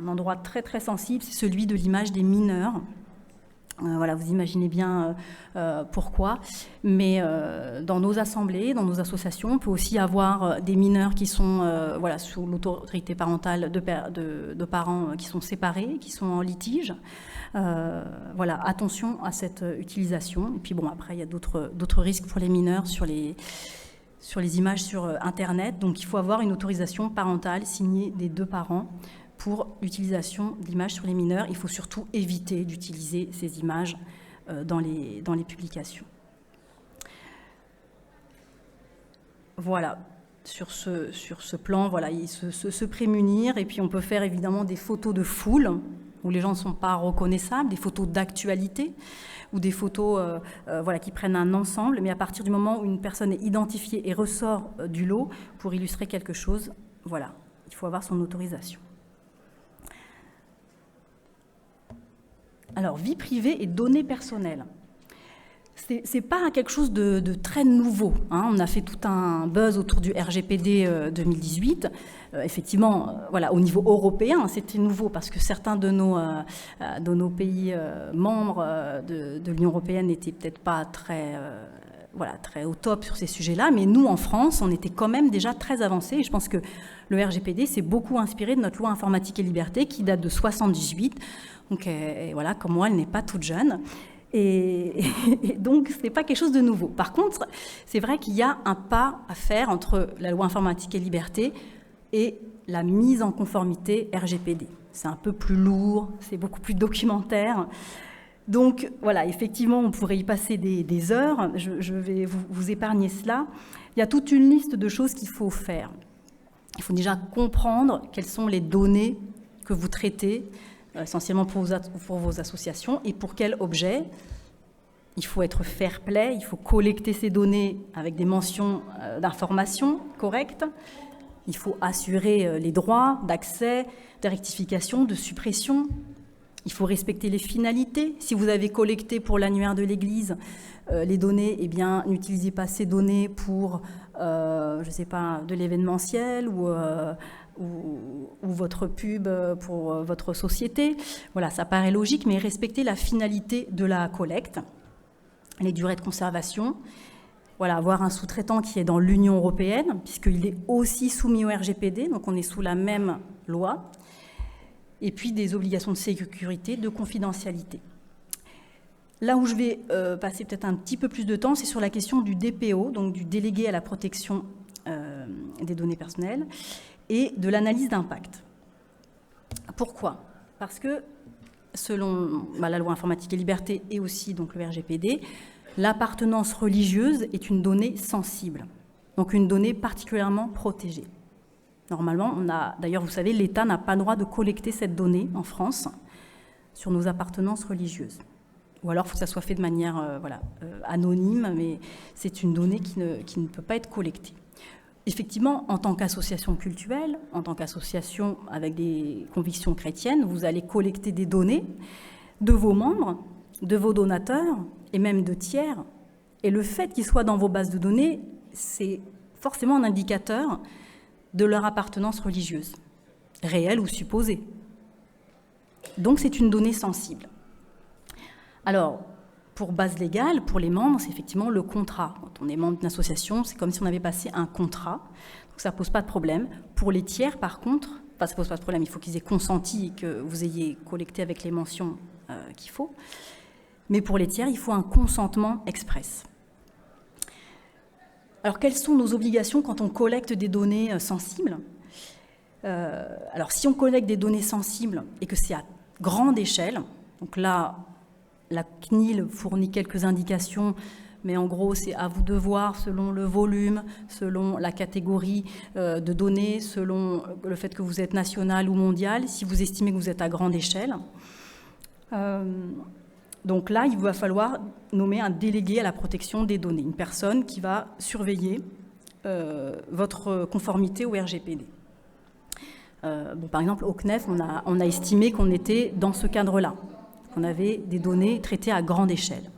endroit très, très sensible, c'est celui de l'image des mineurs. Vous imaginez bien pourquoi. Mais dans nos assemblées, dans nos associations, on peut aussi avoir des mineurs qui sont sous l'autorité parentale de parents qui sont séparés, qui sont en litige. Attention à cette utilisation. Et puis après, il y a d'autres risques pour les mineurs sur les images sur Internet. Donc, il faut avoir une autorisation parentale signée des 2 parents pour l'utilisation d'images sur les mineurs. Il faut surtout éviter d'utiliser ces images dans les publications. Voilà, sur ce plan, se prémunir. Et puis on peut faire évidemment des photos de foule où les gens ne sont pas reconnaissables, des photos d'actualité ou des photos qui prennent un ensemble. Mais à partir du moment où une personne est identifiée et ressort du lot pour illustrer quelque chose, il faut avoir son autorisation. Alors, vie privée et données personnelles. C'est pas quelque chose de très nouveau. On a fait tout un buzz autour du RGPD 2018. Effectivement, au niveau européen, c'était nouveau parce que certains de nos pays membres de l'Union européenne n'étaient peut-être pas très au top sur ces sujets-là. Mais nous, en France, on était quand même déjà très avancés. Et je pense que le RGPD s'est beaucoup inspiré de notre loi informatique et liberté qui date de 1978. Donc, comme moi, elle n'est pas toute jeune. Et donc, ce n'est pas quelque chose de nouveau. Par contre, c'est vrai qu'il y a un pas à faire entre la loi informatique et liberté et la mise en conformité RGPD. C'est un peu plus lourd, c'est beaucoup plus documentaire. Donc, effectivement, on pourrait y passer des heures. Je vais vous épargner cela. Il y a toute une liste de choses qu'il faut faire. Il faut déjà comprendre quelles sont les données que vous traitez, essentiellement pour vos associations, et pour quel objet. Il faut être fair-play, il faut collecter ces données avec des mentions d'information correctes. Il faut assurer les droits d'accès, de rectification, de suppression. Il faut respecter les finalités. Si vous avez collecté pour l'annuaire de l'Église les données, n'utilisez pas ces données pour, de l'événementiel ou votre pub pour votre société. Ça paraît logique, mais respectez la finalité de la collecte, les durées de conservation. Avoir un sous-traitant qui est dans l'Union européenne, puisqu'il est aussi soumis au RGPD, donc on est sous la même loi. Et puis des obligations de sécurité, de confidentialité. Là où je vais passer peut-être un petit peu plus de temps, c'est sur la question du DPO, donc du délégué à la protection des données personnelles, et de l'analyse d'impact. Pourquoi ? Parce que selon la loi informatique et liberté et aussi donc le RGPD, l'appartenance religieuse est une donnée sensible, donc une donnée particulièrement protégée. Normalement, d'ailleurs, vous savez, l'État n'a pas le droit de collecter cette donnée en France sur nos appartenances religieuses. Ou alors, il faut que ça soit fait de manière anonyme, mais c'est une donnée qui ne peut pas être collectée. Effectivement, en tant qu'association cultuelle, en tant qu'association avec des convictions chrétiennes, vous allez collecter des données de vos membres, de vos donateurs et même de tiers. Et le fait qu'ils soient dans vos bases de données, c'est forcément un indicateur de leur appartenance religieuse, réelle ou supposée. Donc c'est une donnée sensible. Alors, pour base légale, pour les membres, c'est effectivement le contrat. Quand on est membre d'une association, c'est comme si on avait passé un contrat. Donc ça ne pose pas de problème. Pour les tiers, par contre, ça ne pose pas de problème. Il faut qu'ils aient consenti et que vous ayez collecté avec les mentions qu'il faut. Mais pour les tiers, il faut un consentement express. Alors, quelles sont nos obligations quand on collecte des données sensibles ? Alors, si on collecte des données sensibles et que c'est à grande échelle, donc là, la CNIL fournit quelques indications, mais en gros, c'est à vous de voir selon le volume, selon la catégorie de données, selon le fait que vous êtes national ou mondial, si vous estimez que vous êtes à grande échelle. Donc là, il va falloir nommer un délégué à la protection des données, une personne qui va surveiller votre conformité au RGPD. Par exemple, au CNEF, on a estimé qu'on était dans ce cadre-là, qu'on avait des données traitées à grande échelle.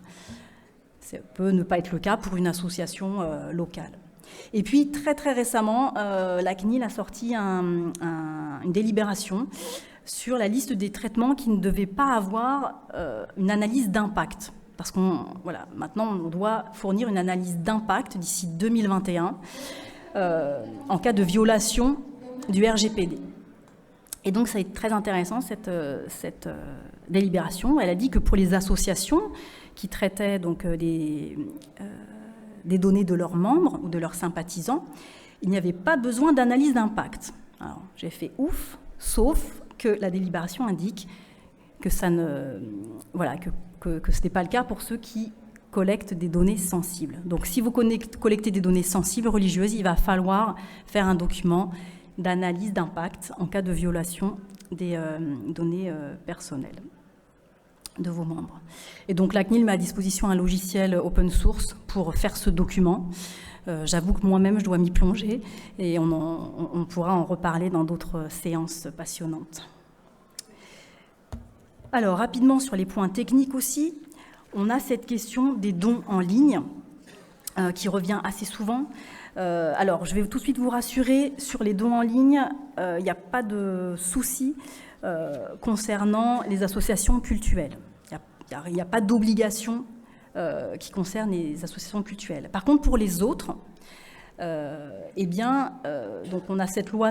Ça peut ne pas être le cas pour une association locale. Et puis, très très récemment, la CNIL a sorti une délibération sur la liste des traitements qui ne devaient pas avoir une analyse d'impact. Parce maintenant, on doit fournir une analyse d'impact d'ici 2021 en cas de violation du RGPD. Et donc, ça a été très intéressant, cette délibération. Elle a dit que pour les associations qui traitaient donc des données de leurs membres ou de leurs sympathisants, il n'y avait pas besoin d'analyse d'impact. Alors, j'ai fait ouf, sauf que la délibération indique que ce n'était pas le cas pour ceux qui collectent des données sensibles. Donc, si vous collectez des données sensibles religieuses, il va falloir faire un document d'analyse d'impact en cas de violation des données personnelles de vos membres. Et donc la CNIL met à disposition un logiciel open source pour faire ce document. J'avoue que moi-même, je dois m'y plonger et on pourra en reparler dans d'autres séances passionnantes. Alors, rapidement sur les points techniques aussi, on a cette question des dons en ligne qui revient assez souvent. Alors, je vais tout de suite vous rassurer, sur les dons en ligne, il n'y a pas de souci concernant les associations cultuelles. Il n'y a pas d'obligation qui concerne les associations cultuelles. Par contre, pour les autres, donc on a cette loi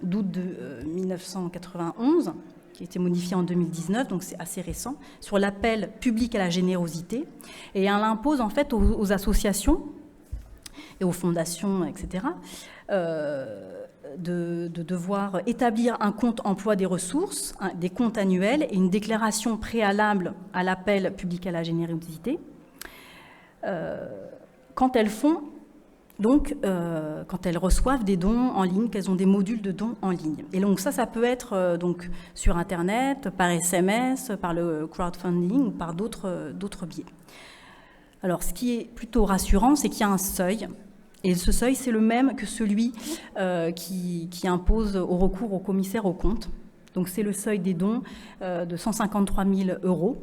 d'août de 1991 qui a été modifiée en 2019, donc c'est assez récent, sur l'appel public à la générosité, et elle impose en fait aux associations et aux fondations, etc., de devoir établir un compte emploi des ressources, des comptes annuels et une déclaration préalable à l'appel public à la générosité quand elles reçoivent des dons en ligne, qu'elles ont des modules de dons en ligne. Et donc ça peut être donc sur Internet, par SMS, par le crowdfunding ou par d'autres biais. Alors, ce qui est plutôt rassurant, c'est qu'il y a un seuil. Et ce seuil, c'est le même que celui qui impose au recours au commissaire aux comptes. Donc, c'est le seuil des dons de 153 000 €.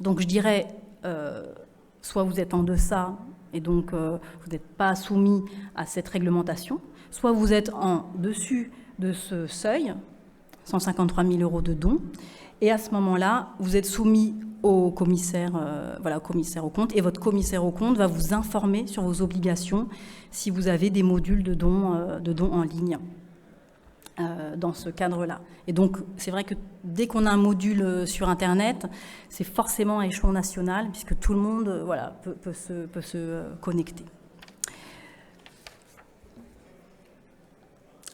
Donc, je dirais, soit vous êtes en deçà et donc vous n'êtes pas soumis à cette réglementation, soit vous êtes en dessus de ce seuil, 153 000 € de dons, et à ce moment-là, vous êtes soumis au commissaire aux comptes, et votre commissaire aux comptes va vous informer sur vos obligations si vous avez des modules de dons en ligne dans ce cadre-là. Et donc, c'est vrai que dès qu'on a un module sur Internet, c'est forcément à échelon national, puisque tout le monde peut se connecter.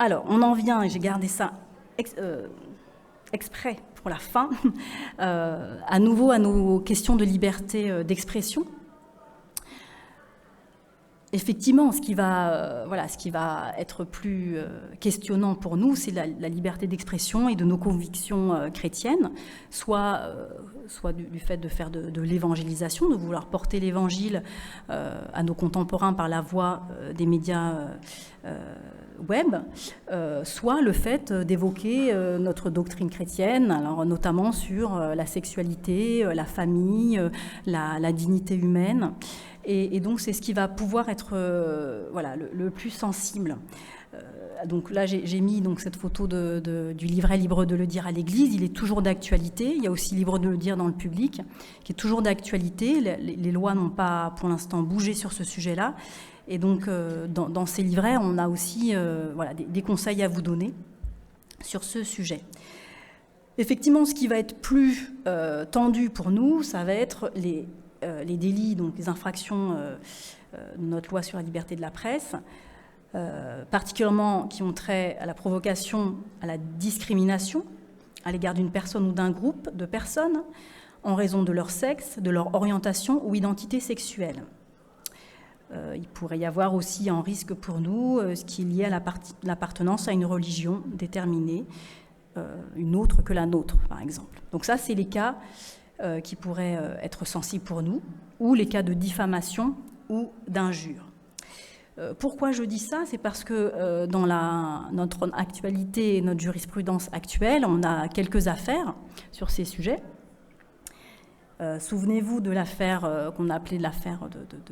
Alors, on en vient, et j'ai gardé ça exprès pour la fin, à nouveau à nos questions de liberté d'expression. Effectivement, ce qui va être plus questionnant pour nous, c'est la liberté d'expression et de nos convictions chrétiennes, soit du fait de faire de l'évangélisation, de vouloir porter l'évangile à nos contemporains par la voie des médias web, soit le fait d'évoquer notre doctrine chrétienne, alors notamment sur la sexualité, la famille, la dignité humaine. et donc c'est ce qui va pouvoir être voilà, le plus sensible. Donc là, j'ai mis donc cette photo du livret Libre de le dire à l'Église. Il est toujours d'actualité. Il y a aussi Libre de le dire dans le public, qui est toujours d'actualité. Les lois n'ont pas, pour l'instant, bougé sur ce sujet-là. Et donc, dans ces livrets, on a aussi voilà, des conseils à vous donner sur ce sujet. Effectivement, ce qui va être plus tendu pour nous, ça va être les délits, donc les infractions de notre loi sur la liberté de la presse, particulièrement qui ont trait à la provocation, à la discrimination à l'égard d'une personne ou d'un groupe de personnes en raison de leur sexe, de leur orientation ou identité sexuelle. Il pourrait y avoir aussi en risque pour nous ce qui est lié à l'appartenance à une religion déterminée, une autre que la nôtre, par exemple. Donc ça, c'est les cas qui pourraient être sensibles pour nous, ou les cas de diffamation ou d'injure. Pourquoi je dis ça? C'est parce que dans notre actualité et notre jurisprudence actuelle, on a quelques affaires sur ces sujets. Souvenez-vous de l'affaire qu'on a appelée l'affaire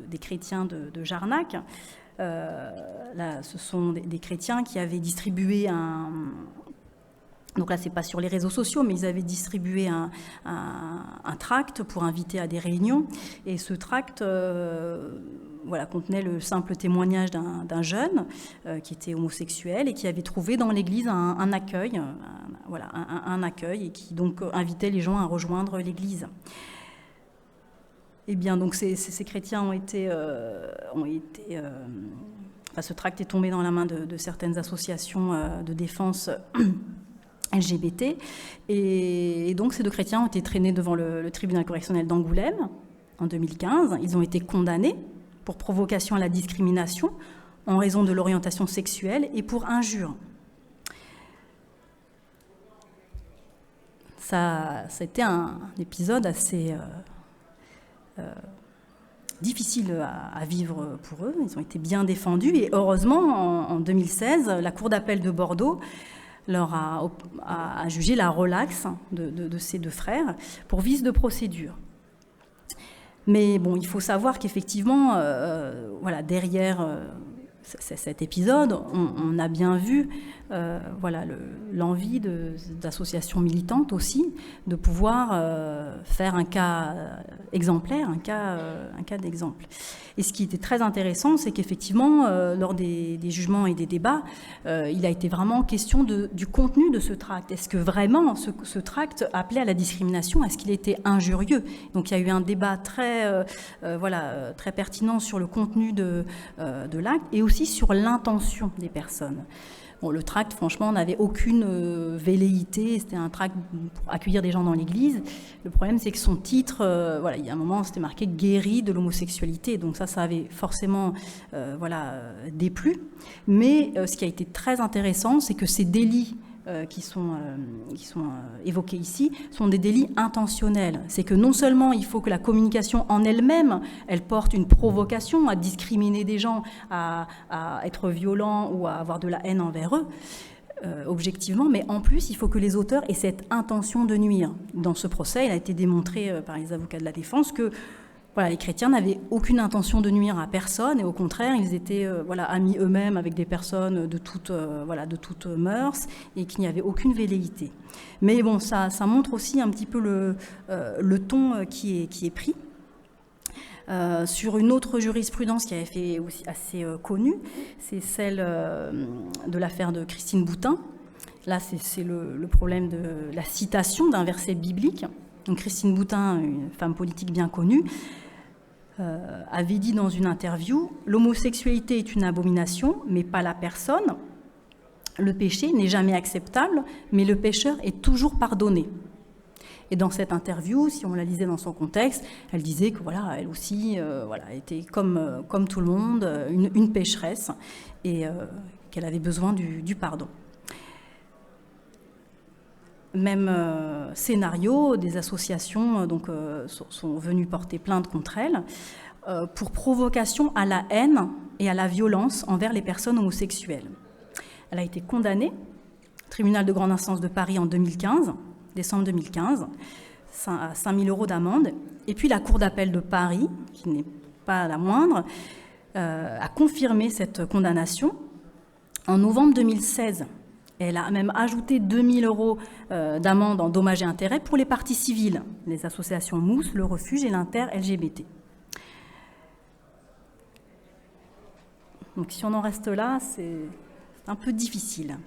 des chrétiens de Jarnac. Là, ce sont des chrétiens qui avaient distribué donc là, c'est pas sur les réseaux sociaux, mais ils avaient distribué un tract pour inviter à des réunions. Et ce tract voilà, contenait le simple témoignage d'un jeune qui était homosexuel et qui avait trouvé dans l'église un accueil, un accueil, et qui donc invitait les gens à rejoindre l'église. Eh bien, donc ces chrétiens ont été ce tract est tombé dans la main de certaines associations de défense LGBT, et donc ces deux chrétiens ont été traînés devant le tribunal correctionnel d'Angoulême en 2015. Ils ont été condamnés pour provocation à la discrimination en raison de l'orientation sexuelle et pour injure. C'était un épisode assez difficile à vivre pour eux. Ils ont été bien défendus et heureusement, en 2016, la Cour d'appel de Bordeaux leur a jugé la relaxe de ces deux frères pour vice de procédure. Mais bon, il faut savoir qu'effectivement, voilà, derrière cet épisode, on a bien vu voilà, l'envie d'associations militantes aussi de pouvoir faire un cas exemplaire, un cas d'exemple. Et ce qui était très intéressant, c'est qu'effectivement, lors des jugements et des débats, il a été vraiment question du contenu de ce tract. Est-ce que vraiment ce tract appelait à la discrimination? Est-ce qu'il était injurieux? Donc il y a eu un débat très pertinent sur le contenu de l'acte et aussi sur l'intention des personnes. Bon, le tract, franchement, n'avait aucune velléité. C'était un tract pour accueillir des gens dans l'église. Le problème, c'est que son titre, voilà, il y a un moment, c'était marqué « guéri de l'homosexualité ». Donc ça avait forcément déplu. Mais ce qui a été très intéressant, c'est que ces délits qui sont évoqués ici sont des délits intentionnels. C'est que non seulement il faut que la communication en elle-même, elle porte une provocation à discriminer des gens, à être violent ou à avoir de la haine envers eux, objectivement, mais en plus, il faut que les auteurs aient cette intention de nuire. Dans ce procès, il a été démontré par les avocats de la défense que voilà, les chrétiens n'avaient aucune intention de nuire à personne et au contraire, ils étaient amis eux-mêmes avec des personnes de toutes mœurs et qu'il n'y avait aucune velléité. Mais bon, ça montre aussi un petit peu le ton qui est pris. Sur une autre jurisprudence qui avait fait aussi assez connue, c'est celle de l'affaire de Christine Boutin. Là, c'est le problème de la citation d'un verset biblique. Donc, Christine Boutin, une femme politique bien connue, avait dit dans une interview « L'homosexualité est une abomination, mais pas la personne. Le péché n'est jamais acceptable, mais le pécheur est toujours pardonné. » Et dans cette interview, si on la lisait dans son contexte, elle disait que voilà, elle aussi était comme tout le monde, une pécheresse, et qu'elle avait besoin du pardon. Même scénario, des associations sont venues porter plainte contre elle pour provocation à la haine et à la violence envers les personnes homosexuelles. Elle a été condamnée au tribunal de grande instance de Paris en 2015, décembre 2015, à 5 000 € d'amende. Et puis la Cour d'appel de Paris, qui n'est pas la moindre, a confirmé cette condamnation. En novembre 2016, elle a même ajouté 2 000 € d'amende en dommages et intérêts pour les parties civiles, les associations Mousse, le Refuge et l'Inter-LGBT. Donc si on en reste là, c'est un peu difficile.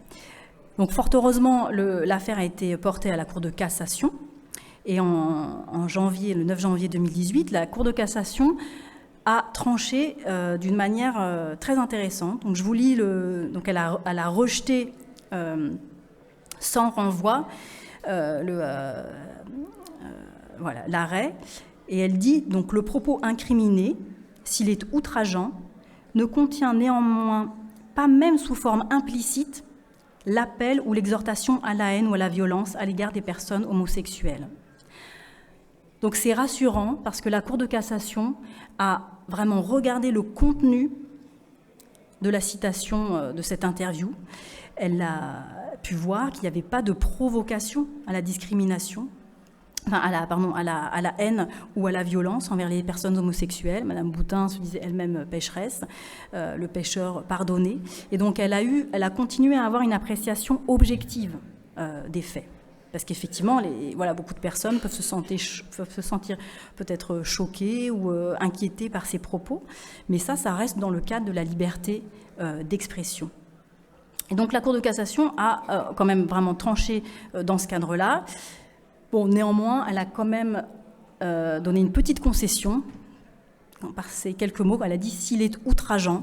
Donc fort heureusement, l'affaire a été portée à la Cour de cassation. Et en janvier, le 9 janvier 2018, la Cour de cassation a tranché d'une manière très intéressante. Donc je vous lis, donc elle a rejeté sans renvoi l'arrêt, et elle dit donc le propos incriminé, s'il est outrageant, ne contient néanmoins pas même sous forme implicite l'appel ou l'exhortation à la haine ou à la violence à l'égard des personnes homosexuelles. Donc c'est rassurant parce que la Cour de cassation a vraiment regardé le contenu de la citation de cette interview. Elle a pu voir qu'il n'y avait pas de provocation à la discrimination, enfin à la haine ou à la violence envers les personnes homosexuelles. Madame Boutin se disait elle-même pécheresse, le pécheur pardonné. Et donc elle a continué à avoir une appréciation objective des faits. Parce qu'effectivement, beaucoup de personnes peuvent se sentir peut-être choquées ou inquiétées par ces propos, mais ça reste dans le cadre de la liberté d'expression. Et donc la Cour de cassation a quand même vraiment tranché dans ce cadre-là. Bon, néanmoins, elle a quand même donné une petite concession par ces quelques mots. Elle a dit s'il est outrageant.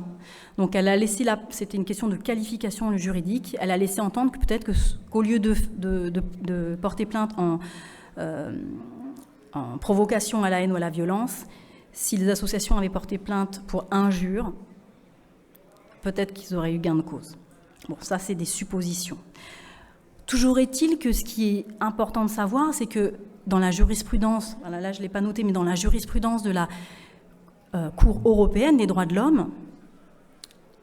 Donc elle a laissé c'était une question de qualification juridique. Elle a laissé entendre que peut-être qu'au lieu de porter plainte en provocation à la haine ou à la violence, si les associations avaient porté plainte pour injure, peut-être qu'ils auraient eu gain de cause. Bon, ça c'est des suppositions. Toujours est-il que ce qui est important de savoir, c'est que dans la jurisprudence, là je ne l'ai pas noté, mais dans la jurisprudence de la Cour européenne des droits de l'homme,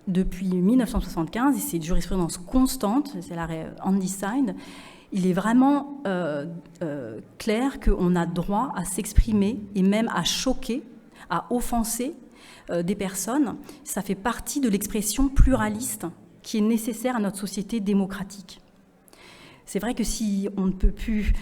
depuis 1975, et c'est une jurisprudence constante, c'est l'arrêt Handyside, il est vraiment clair qu'on a droit à s'exprimer et même à choquer, à offenser des personnes. Ça fait partie de l'expression pluraliste qui est nécessaire à notre société démocratique. C'est vrai que si on ne peut plus,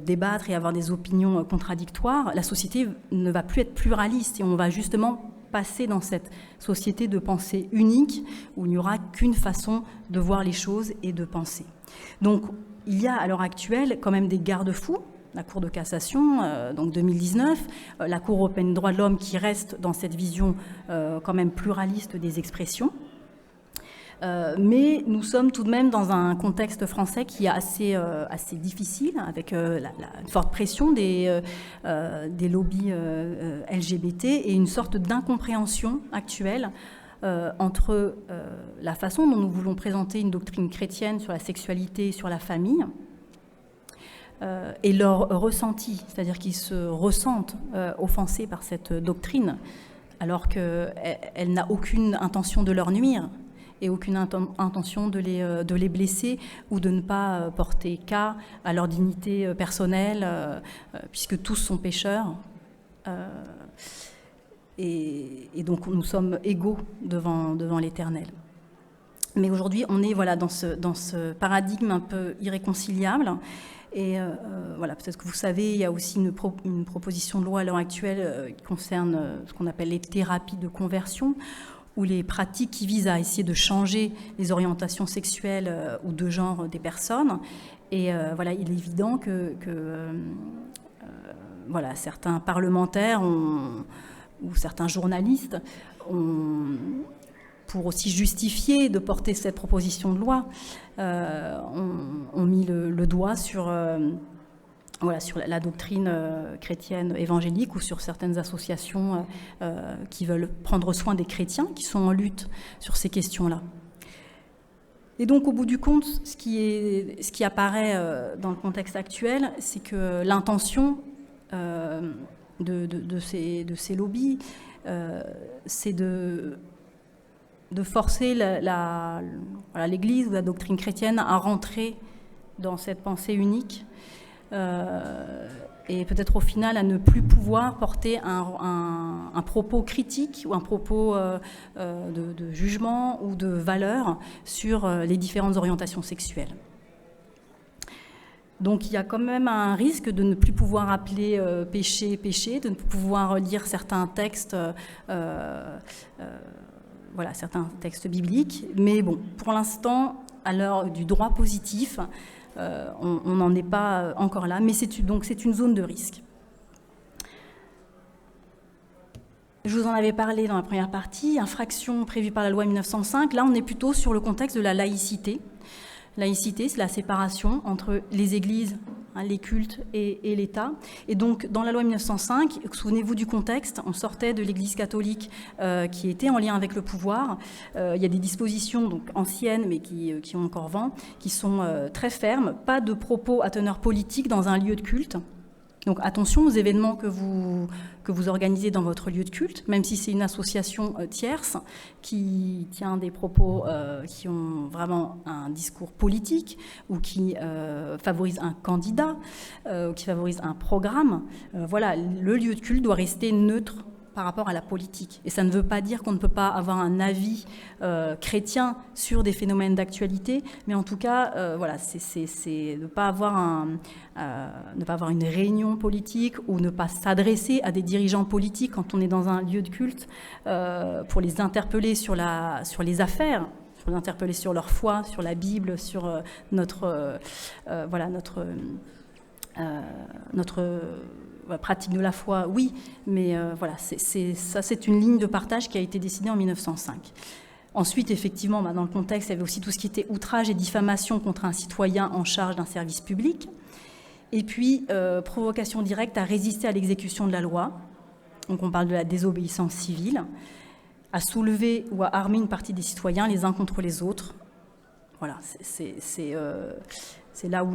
débattre et avoir des opinions contradictoires, la société ne va plus être pluraliste et on va justement passer dans cette société de pensée unique où il n'y aura qu'une façon de voir les choses et de penser. Donc, il y a à l'heure actuelle quand même des garde-fous. La Cour de cassation, donc 2019, la Cour européenne des droits de l'homme qui reste dans cette vision quand même pluraliste des expressions. Mais nous sommes tout de même dans un contexte français qui est assez difficile, avec une forte pression des lobbies LGBT et une sorte d'incompréhension actuelle entre la façon dont nous voulons présenter une doctrine chrétienne sur la sexualité et sur la famille et leur ressenti, c'est-à-dire qu'ils se ressentent offensés par cette doctrine, alors qu'elle n'a aucune intention de leur nuire et aucune intention de les blesser ou de ne pas porter cas à leur dignité personnelle, puisque tous sont pécheurs. Et donc nous sommes égaux devant l'Éternel. Mais aujourd'hui, on est dans ce paradigme un peu irréconciliable. Et peut-être que vous savez, il y a aussi une proposition de loi à l'heure actuelle qui concerne ce qu'on appelle les thérapies de conversion, ou les pratiques qui visent à essayer de changer les orientations sexuelles ou de genre des personnes. Et il est évident que certains parlementaires ou certains journalistes pour aussi justifier de porter cette proposition de loi, ont mis le doigt sur la doctrine chrétienne évangélique ou sur certaines associations qui veulent prendre soin des chrétiens qui sont en lutte sur ces questions-là. Et donc, au bout du compte, ce qui apparaît dans le contexte actuel, c'est que l'intention de ces lobbies, c'est de forcer l'Église ou la doctrine chrétienne à rentrer dans cette pensée unique et peut-être au final à ne plus pouvoir porter un propos critique ou un propos de jugement ou de valeur sur les différentes orientations sexuelles. Donc il y a quand même un risque de ne plus pouvoir appeler péché, péché, de ne pouvoir lire certains textes, voilà, certains textes bibliques. Mais bon, pour l'instant, à l'heure du droit positif, on n'en est pas encore là, mais c'est une zone de risque. Je vous en avais parlé dans la première partie, infraction prévue par la loi 1905. Là, on est plutôt sur le contexte de la laïcité. Laïcité, c'est la séparation entre les églises, les cultes et l'État. Et donc, dans la loi 1905, souvenez-vous du contexte, on sortait de l'Église catholique qui était en lien avec le pouvoir. Il y a des dispositions donc, anciennes, mais qui ont encore vent, qui sont très fermes. Pas de propos à teneur politique dans un lieu de culte. Donc attention aux événements que vous organisez dans votre lieu de culte, même si c'est une association tierce qui tient des propos qui ont vraiment un discours politique ou qui favorise un candidat, ou qui favorise un programme. Voilà, le lieu de culte doit rester neutre par rapport à la politique. Et ça ne veut pas dire qu'on ne peut pas avoir un avis chrétien sur des phénomènes d'actualité, mais en tout cas, voilà, c'est ne pas avoir une réunion politique ou ne pas s'adresser à des dirigeants politiques quand on est dans un lieu de culte pour les interpeller sur les affaires, pour les interpeller sur leur foi, sur la Bible, sur notre pratique de la foi, oui, mais voilà, c'est une ligne de partage qui a été décidée en 1905. Ensuite, effectivement, dans le contexte, il y avait aussi tout ce qui était outrage et diffamation contre un citoyen en charge d'un service public. Et puis, provocation directe à résister à l'exécution de la loi. Donc, on parle de la désobéissance civile, à soulever ou à armer une partie des citoyens les uns contre les autres. Voilà, c'est là où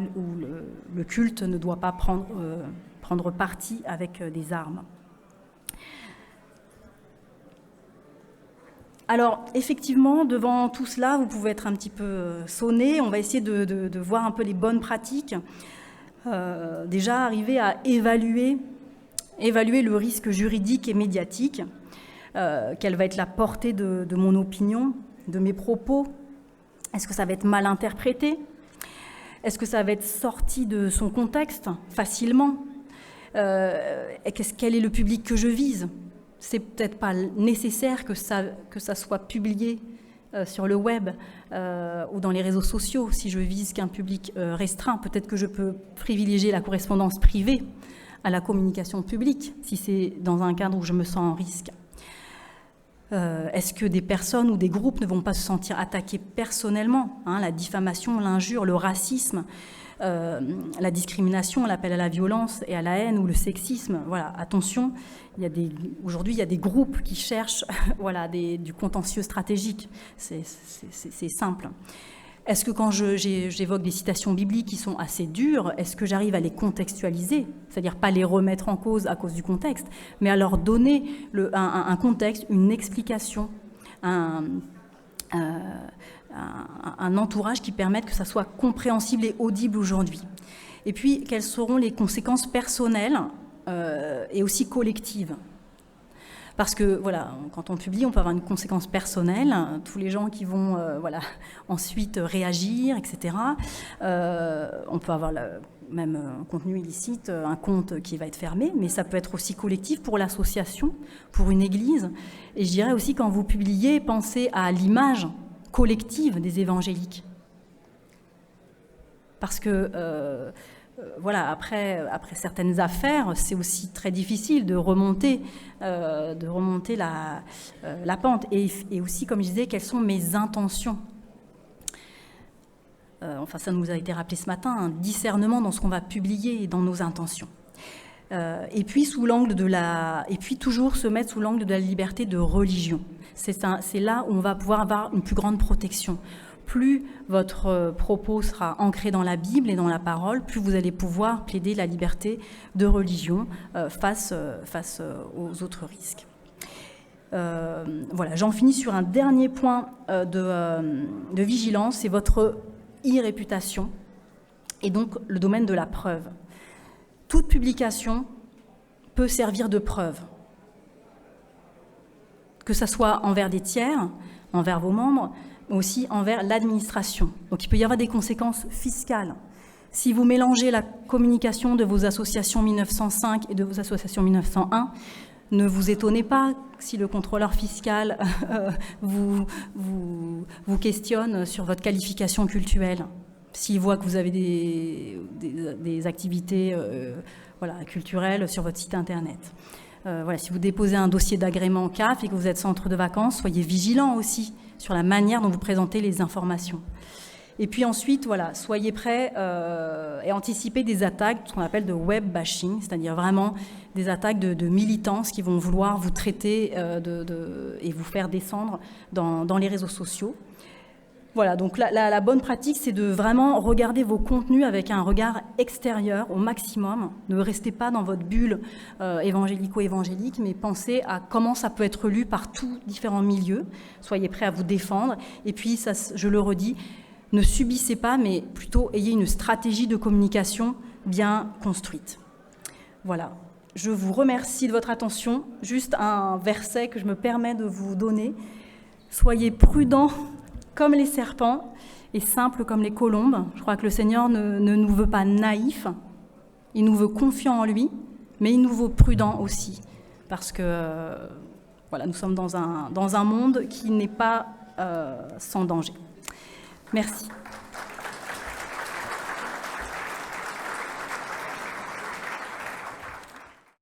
le culte ne doit pas prendre parti avec des armes. Alors, effectivement, devant tout cela, vous pouvez être un petit peu sonné. On va essayer de voir un peu les bonnes pratiques. Déjà, arriver à évaluer le risque juridique et médiatique. Quelle va être la portée de mon opinion, de mes propos? Est-ce que ça va être mal interprété? Est-ce que ça va être sorti de son contexte facilement? Quel est le public que je vise? C'est peut-être pas nécessaire que ça soit publié sur le web ou dans les réseaux sociaux. Si je vise qu'un public restreint, peut-être que je peux privilégier la correspondance privée à la communication publique, si c'est dans un cadre où je me sens en risque. Est-ce que des personnes ou des groupes ne vont pas se sentir attaqués personnellement, la diffamation, l'injure, le racisme, la discrimination, l'appel à la violence et à la haine ou le sexisme. Voilà, attention, aujourd'hui il y a des groupes qui cherchent voilà, du contentieux stratégique. C'est simple. Est-ce que quand j'évoque des citations bibliques qui sont assez dures, est-ce que j'arrive à les contextualiser? C'est-à-dire pas les remettre en cause à cause du contexte, mais à leur donner un contexte, une explication, un entourage qui permette que ça soit compréhensible et audible aujourd'hui. Et puis, quelles seront les conséquences personnelles et aussi collectives? Parce que, voilà, quand on publie, on peut avoir une conséquence personnelle, tous les gens qui vont ensuite réagir, etc. On peut avoir même un contenu illicite, un compte qui va être fermé, mais ça peut être aussi collectif pour l'association, pour une église. Et je dirais aussi, quand vous publiez, pensez à l'image collective des évangéliques. Parce que, voilà, après certaines affaires, c'est aussi très difficile de remonter la pente. Et aussi, comme je disais, quelles sont mes intentions? Enfin, ça nous a été rappelé ce matin, un discernement dans ce qu'on va publier et dans nos intentions. Et puis toujours se mettre sous l'angle de la liberté de religion. C'est là où on va pouvoir avoir une plus grande protection. Plus votre propos sera ancré dans la Bible et dans la parole, plus vous allez pouvoir plaider la liberté de religion face aux autres risques. Voilà, j'en finis sur un dernier point de vigilance, c'est votre e-réputation et donc le domaine de la preuve. toute publication peut servir de preuve, que ce soit envers des tiers, envers vos membres, mais aussi envers l'administration. Donc il peut y avoir des conséquences fiscales. Si vous mélangez la communication de vos associations 1905 et de vos associations 1901, ne vous étonnez pas si le contrôleur fiscal vous questionne sur votre qualification cultuelle, s'il voit que vous avez des activités culturelles sur votre site internet. Si vous déposez un dossier d'agrément CAF et que vous êtes centre de vacances, soyez vigilant aussi sur la manière dont vous présentez les informations. Et puis ensuite, soyez prêts et anticipez des attaques, ce qu'on appelle de web bashing, c'est-à-dire vraiment des attaques de militance qui vont vouloir vous traiter et vous faire descendre dans les réseaux sociaux. Voilà, donc la bonne pratique, c'est de vraiment regarder vos contenus avec un regard extérieur au maximum. Ne restez pas dans votre bulle évangélico-évangélique, mais pensez à comment ça peut être lu par tous différents milieux. Soyez prêts à vous défendre. Et puis, ça, je le redis, ne subissez pas, mais plutôt ayez une stratégie de communication bien construite. Voilà, je vous remercie de votre attention. Juste un verset que je me permets de vous donner. Soyez prudents comme les serpents et simples comme les colombes. Je crois que le Seigneur ne nous veut pas naïfs, il nous veut confiants en lui, mais il nous veut prudents aussi, parce que nous sommes dans un monde qui n'est pas sans danger. Merci.